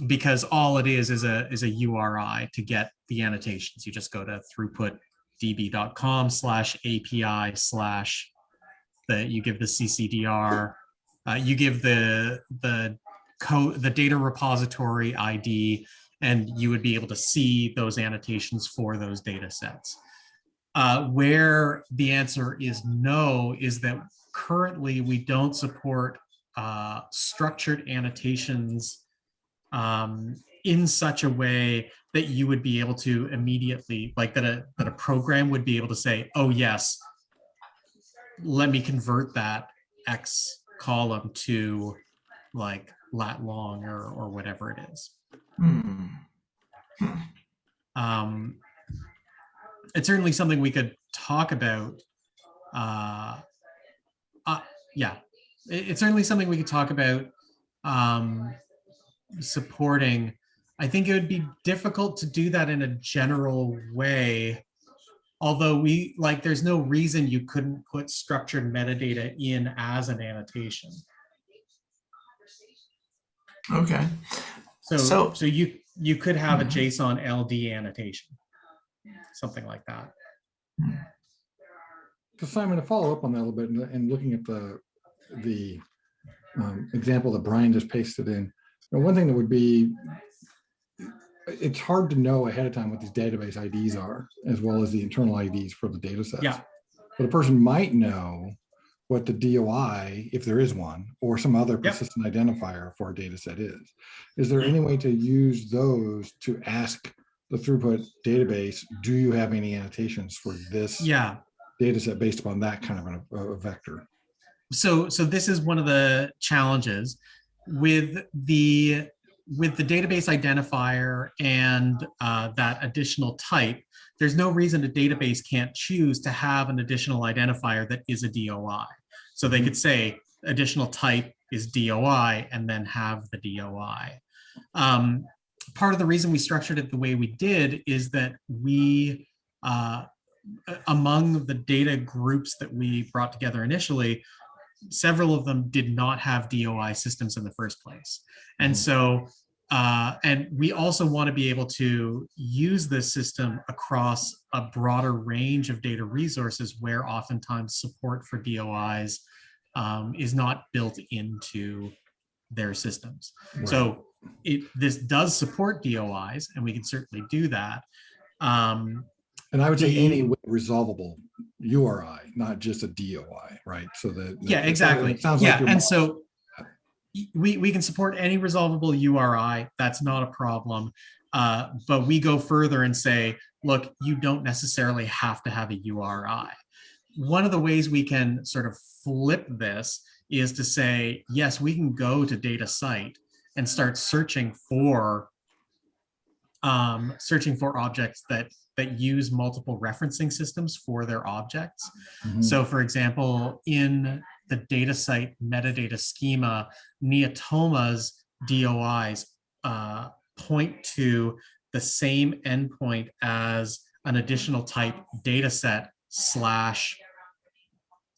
because all it is a URI to get the annotations. You just go to throughputdb.com/API/ you give the CCDR, you give the code, the data repository ID, and you would be able to see those annotations for those data sets. Where the answer is no is that currently we don't support structured annotations in such a way that you would be able to immediately, like that a program would be able to say, oh yes, let me convert that X column to like lat long or whatever it is. It's certainly something we could talk about. Yeah, it's certainly something we could talk about supporting. I think it would be difficult to do that in a general way, although there's no reason you couldn't put structured metadata in as an annotation. Okay. So you could have a JSON LD annotation, something like that. So Simon, to follow up on that a little bit and looking at the example that Brian just pasted in, one thing that would be, it's hard to know ahead of time what these database IDs are, as well as the internal IDs for the data sets. Yeah. But a person might know what the DOI, if there is one, or some other persistent identifier for a data set is. Is there any way to use those to ask the Throughput database, do you have any annotations for this data set based upon that kind of a vector? So this is one of the challenges with the database identifier and that additional type. There's no reason a database can't choose to have an additional identifier that is a DOI. So they could say additional type is DOI and then have the DOI. Part of the reason we structured it the way we did is that we, among the data groups that we brought together initially, several of them did not have DOI systems in the first place. And so, and we also want to be able to use this system across a broader range of data resources where oftentimes support for DOIs is not built into their systems. Right. So this does support DOIs, and we can certainly do that. And I would say any resolvable URI, not just a DOI, right? So that exactly. It sounds like and so we can support any resolvable URI. That's not a problem. But we go further and say, look, you don't necessarily have to have a URI. One of the ways we can sort of flip this is to say, yes, we can go to data site and start searching for objects that use multiple referencing systems for their objects. So for example, in the data site metadata schema, Neotoma's DOIs point to the same endpoint as an additional type data set slash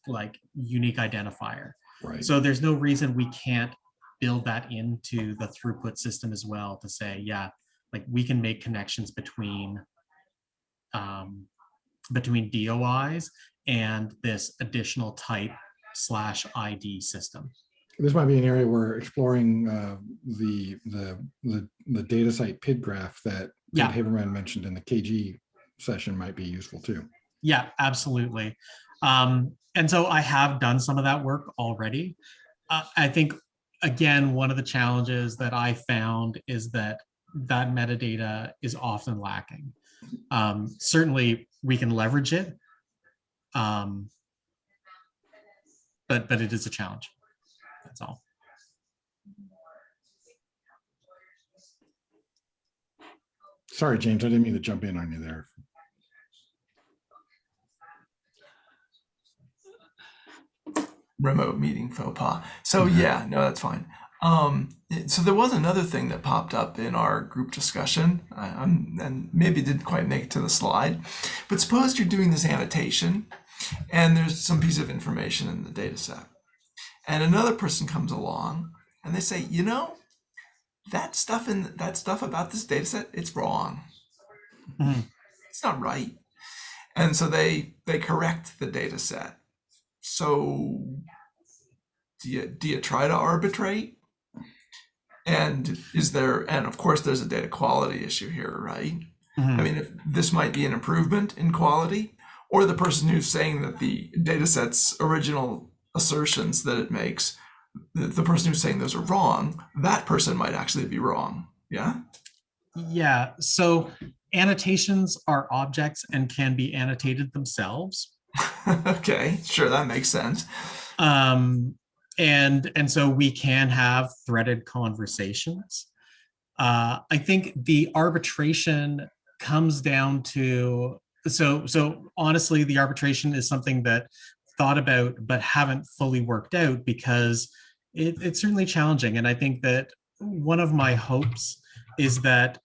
like unique identifier. Right. So there's no reason we can't build that into the throughput system as well to say, yeah, like we can make connections between DOIs and this additional type slash ID system. This might be an area where exploring the data site PID graph that Yeah. Haberman mentioned in the KG session might be useful too. Yeah, absolutely. And so I have done some of that work already. I think, again, one of the challenges that I found is that metadata is often lacking. Certainly we can leverage it, but it is a challenge. That's all. Sorry, James, I didn't mean to jump in on you there. Remote meeting faux pas. So yeah, no, that's fine. So there was another thing that popped up in our group discussion, and maybe didn't quite make it to the slide, but suppose you're doing this annotation and there's some piece of information in the data set, and another person comes along and they say, you know, that stuff about this data set, it's wrong. Mm-hmm. It's not right. And so they correct the data set. So do you try to arbitrate? And of course there's a data quality issue here, right? Mm-hmm. I mean, if this might be an improvement in quality, or the person who's saying that the data set's original assertions that it makes, the person who's saying those are wrong, that person might actually be wrong. Yeah. Yeah. So annotations are objects and can be annotated themselves. Okay, sure, that makes sense. And so we can have threaded conversations. I think the arbitration comes down to, so honestly, the arbitration is something that thought about but haven't fully worked out because it's certainly challenging. And I think that one of my hopes is that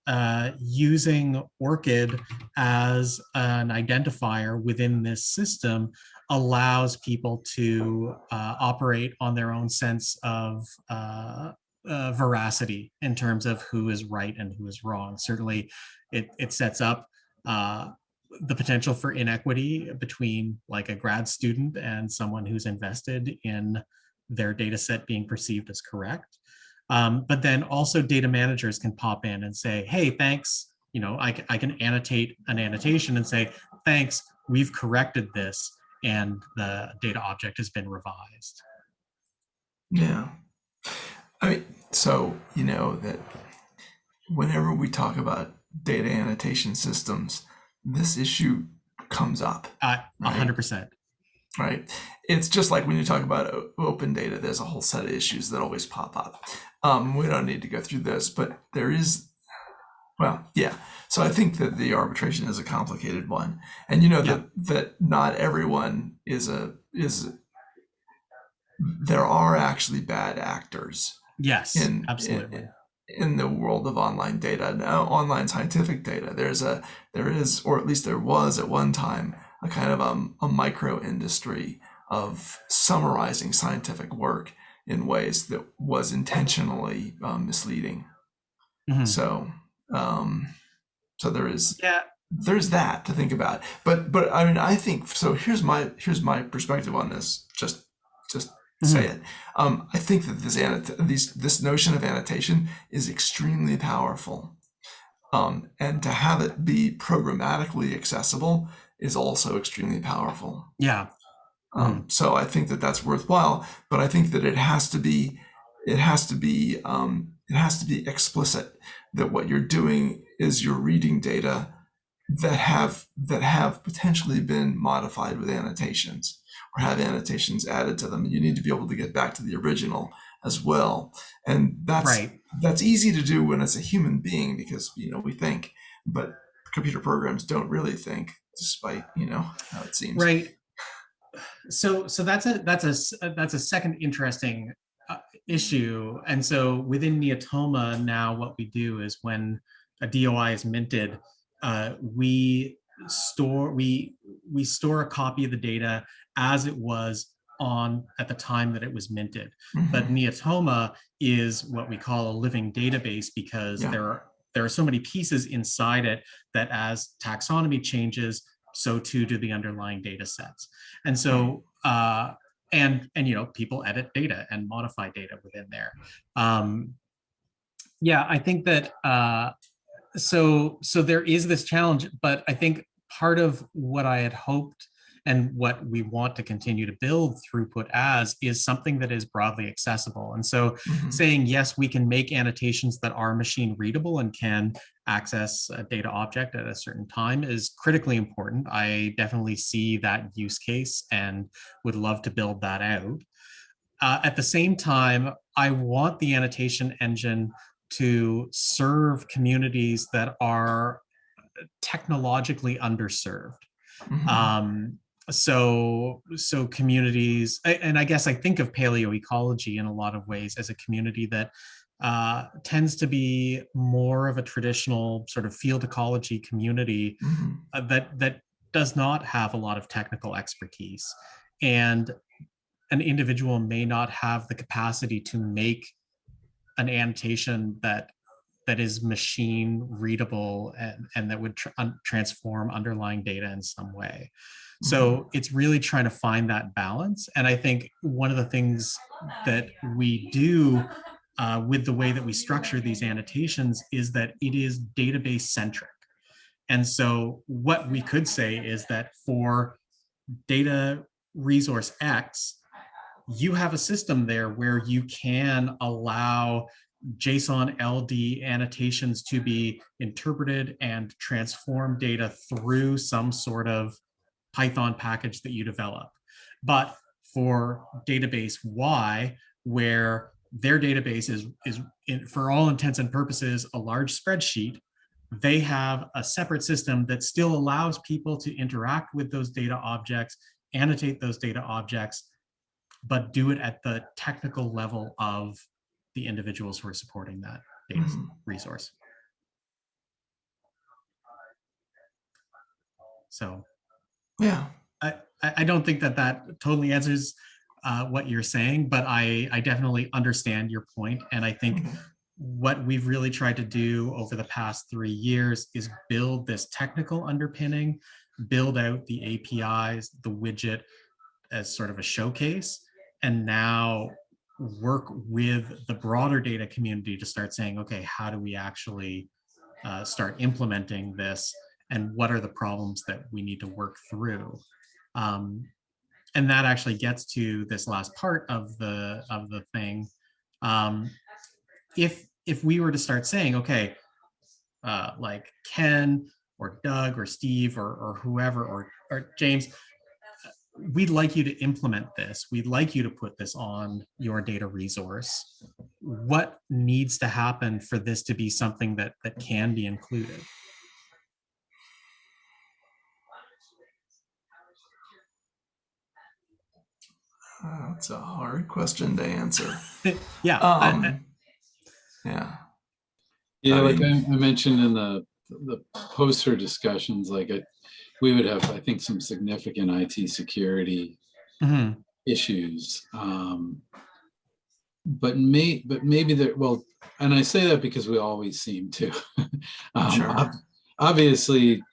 using Orcid as an identifier within this system allows people to operate on their own sense of veracity in terms of who is right and who is wrong. Certainly, it sets up the potential for inequity between like a grad student and someone who's invested in their data set being perceived as correct. But then also data managers can pop in and say, hey, thanks. You know, I can annotate an annotation and say, thanks, we've corrected this and the data object has been revised. Yeah. I mean, so, you know, that whenever we talk about data annotation systems, this issue comes up. 100%. Right. It's just like when you talk about open data, there's a whole set of issues that always pop up. We don't need to go through this, but there is, well, yeah. So I think that the arbitration is a complicated one. And you know that not everyone there are actually bad actors. Yes, absolutely. In the world of online data, now online scientific data, there is, or at least there was at one time, a kind of a micro industry of summarizing scientific work in ways that was intentionally misleading. Mm-hmm. So there's that to think about. But I mean, I think so. Here's my perspective on this. Just say it. I think that this notion of annotation is extremely powerful, and to have it be programmatically accessible is also extremely powerful. Yeah. So I think that that's worthwhile, but I think that it has to be explicit that what you're doing is you're reading data that have potentially been modified with annotations or have annotations added to them. You need to be able to get back to the original as well. And that's easy to do when it's a human being because, you know, we think, but computer programs don't really think, despite, you know, how it seems. Right. So that's a second interesting issue. And so within Neotoma now, what we do is when a DOI is minted, we store a copy of the data as it was on at the time that it was minted. But Neotoma is what we call a living database, because there are so many pieces inside it that as taxonomy changes, so too do the underlying data sets. And so and you know, people edit data and modify data within there. Yeah, I think that so there is this challenge, but I think part of what I had hoped and what we want to continue to build Throughput as is something that is broadly accessible. And so saying, yes, we can make annotations that are machine readable and can access a data object at a certain time is critically important. I definitely see that use case and would love to build that out. At the same time, I want the annotation engine to serve communities that are technologically underserved. So communities, and I guess I think of paleoecology in a lot of ways as a community that tends to be more of a traditional sort of field ecology community that does not have a lot of technical expertise. And an individual may not have the capacity to make an annotation that is machine readable and that would transform underlying data in some way. So it's really trying to find that balance. And I think one of the things that we do with the way that we structure these annotations is that it is database centric. And so what we could say is that for data resource X, you have a system there where you can allow JSON LD annotations to be interpreted and transform data through some sort of Python package that you develop. But for database Y, where their database is for all intents and purposes a large spreadsheet, they have a separate system that still allows people to interact with those data objects, annotate those data objects, but do it at the technical level of the individuals who are supporting that data resource. So yeah, I don't think that totally answers what you're saying, but I definitely understand your point. And I think what we've really tried to do over the past 3 years is build this technical underpinning, build out the APIs, the widget as sort of a showcase, and now work with the broader data community to start saying, okay, how do we actually start implementing this, and what are the problems that we need to work through? And that actually gets to this last part of the thing. If we were to start saying, okay, like Ken or Doug or Steve or whoever or James, we'd like you to implement this. We'd like you to put this on your data resource. What needs to happen for this to be something that can be included? That's a hard question to answer. Yeah. Yeah. Yeah, like I mentioned in the poster discussions, like we would have, I think, some significant IT security issues. But maybe there, well, and I say that because we always seem to. Sure. Obviously,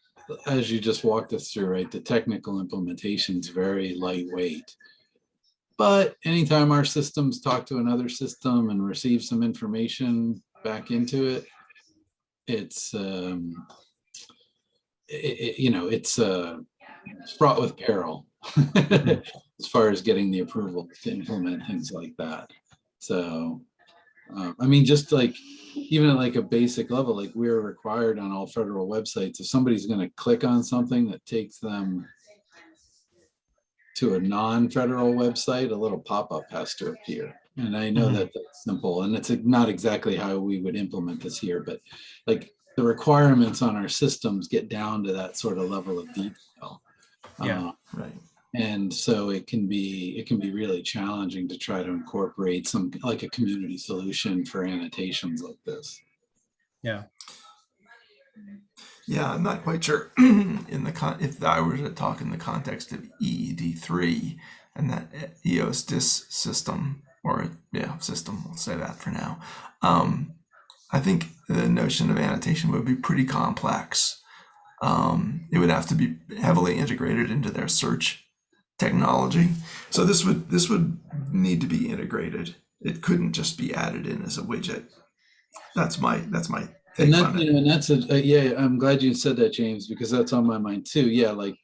as you just walked us through, right, the technical implementation is very lightweight. But anytime our systems talk to another system and receive some information back into it, it's it's fraught with peril as far as getting the approval to implement things like that. So I mean, just like even at like a basic level, like we're required on all federal websites, if somebody's going to click on something that takes them to a non-federal website, a little pop-up has to appear. And I know that that's simple, and it's not exactly how we would implement this here, but like the requirements on our systems get down to that sort of level of detail. Yeah, right. And so it can be really challenging to try to incorporate some like a community solution for annotations like this. Yeah. Yeah, I'm not quite sure in the if I were to talk in the context of EED3 and that EOS DIS system, or system, we'll say that for now. I think the notion of annotation would be pretty complex. It would have to be heavily integrated into their search technology. So this would need to be integrated. It couldn't just be added in as a widget. That's my And take that, on it. and that's yeah, I'm glad you said that, James, because that's on my mind too. Yeah, like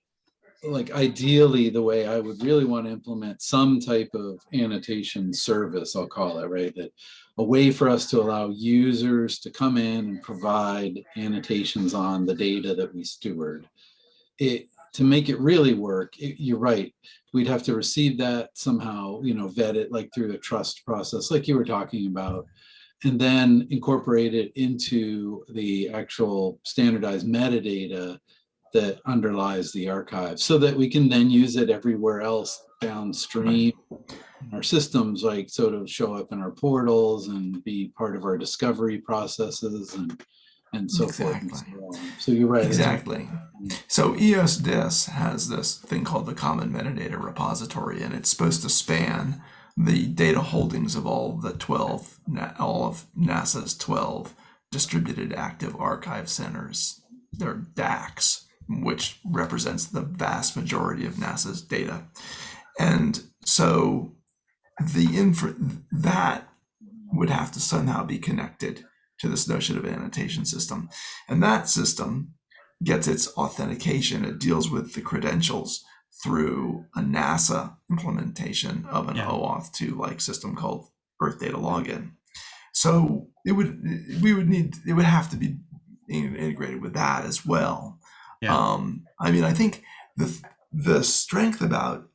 ideally the way I would really want to implement some type of annotation service, I'll call it, right? That a way for us to allow users to come in and provide annotations on the data that we steward. To make it really work, you're right. We'd have to receive that somehow, vet it like through the trust process, like you were talking about, and then incorporate it into the actual standardized metadata that underlies the archive, so that we can then use it everywhere else downstream in our systems, like sort of show up in our portals and be part of our discovery processes and so forth and so on. So you're right. Exactly. So EOS DIS has this thing called the Common Metadata Repository, and it's supposed to span the data holdings of all of NASA's 12 distributed active archive centers. They're DACs, which represents the vast majority of NASA's data. And so that would have to somehow be connected to this notion of annotation system. And that system gets its authentication. It deals with the credentials through a NASA implementation of an OAuth 2 like system called Earth Data Login. So it would have to be integrated with that as well. I mean, I think the strength about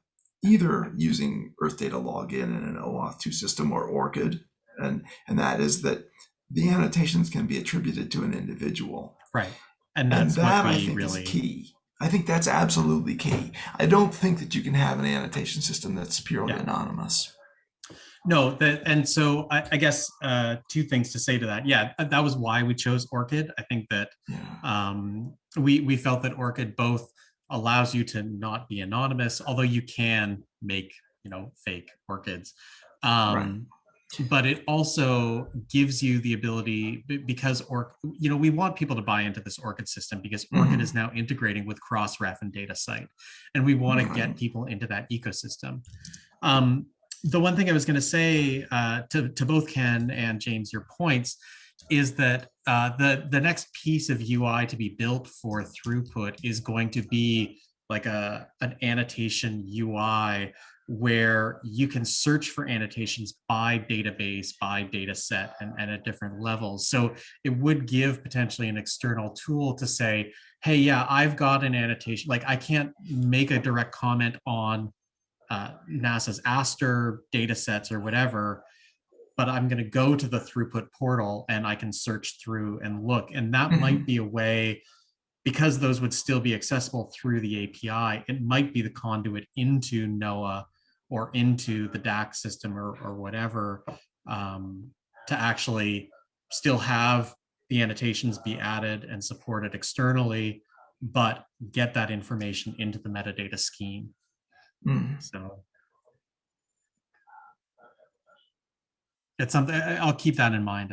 either using Earth Data Login in an OAuth 2 system or Orcid, and that is that the annotations can be attributed to an individual. Right. And that's that what I think is key. I think that's absolutely key. I don't think that you can have an annotation system that's purely anonymous. No, and so I guess two things to say to that. Yeah, that was why we chose Orcid. I think that we felt that Orcid both allows you to not be anonymous, although you can make fake Orcids. But it also gives you the ability, because we want people to buy into this Orcid system, because Orcid is now integrating with Crossref and DataCite, and we want to get people into that ecosystem. The one thing I was going to say to both Ken and James, your points, is that the next piece of UI to be built for Throughput is going to be like an annotation UI where you can search for annotations by database, by data set, and at different levels. So it would give potentially an external tool to say, hey, yeah, I've got an annotation. Like, I can't make a direct comment on NASA's Aster data sets or whatever, but I'm going to go to the Throughput portal and I can search through and look. And that might be a way, because those would still be accessible through the API, it might be the conduit into NOAA or into the DAC system or whatever, to actually still have the annotations be added and supported externally, but get that information into the metadata scheme. So it's something I'll keep that in mind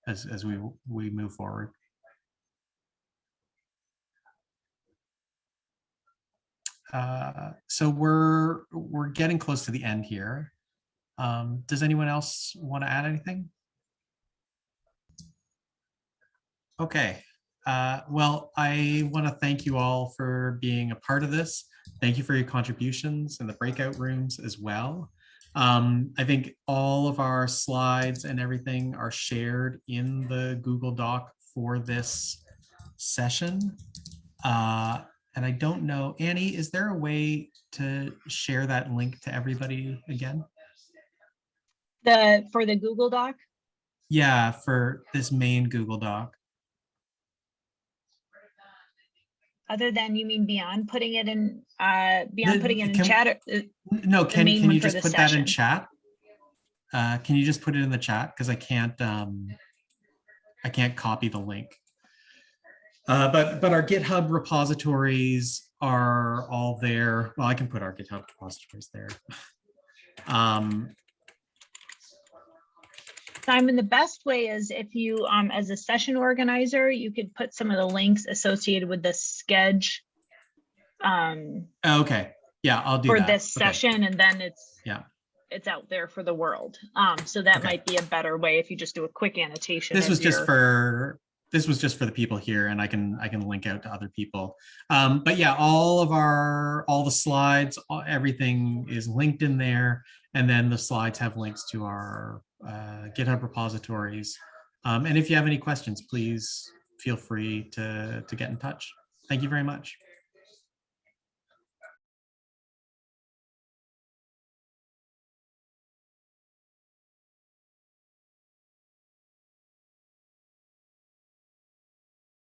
as we move forward. So we're getting close to the end here. Does anyone else want to add anything? Okay. Well, I want to thank you all for being a part of this. Thank you for your contributions in the breakout rooms as well. I think all of our slides and everything are shared in the Google Doc for this session. And I don't know, Annie, is there a way to share that link to everybody again? For the Google Doc? Yeah, for this main Google Doc. Other than, you mean beyond putting it in putting it in chat? No, can you just put that in chat? Can you just put it in the chat? Because I can't copy the link. But our GitHub repositories are all there. Well, I can put our GitHub repositories there. Simon, the best way is if you, as a session organizer, you could put some of the links associated with the schedule Okay, yeah, I'll do for that. this Okay. session, and then Yeah. it's out there for the world. So that Okay. might be a better way if you just do a quick annotation. This as was just your- for the people here, and I can link out to other people. But yeah, all the slides, everything is linked in there, and then the slides have links to our GitHub repositories. And if you have any questions, please feel free to get in touch. Thank you very much.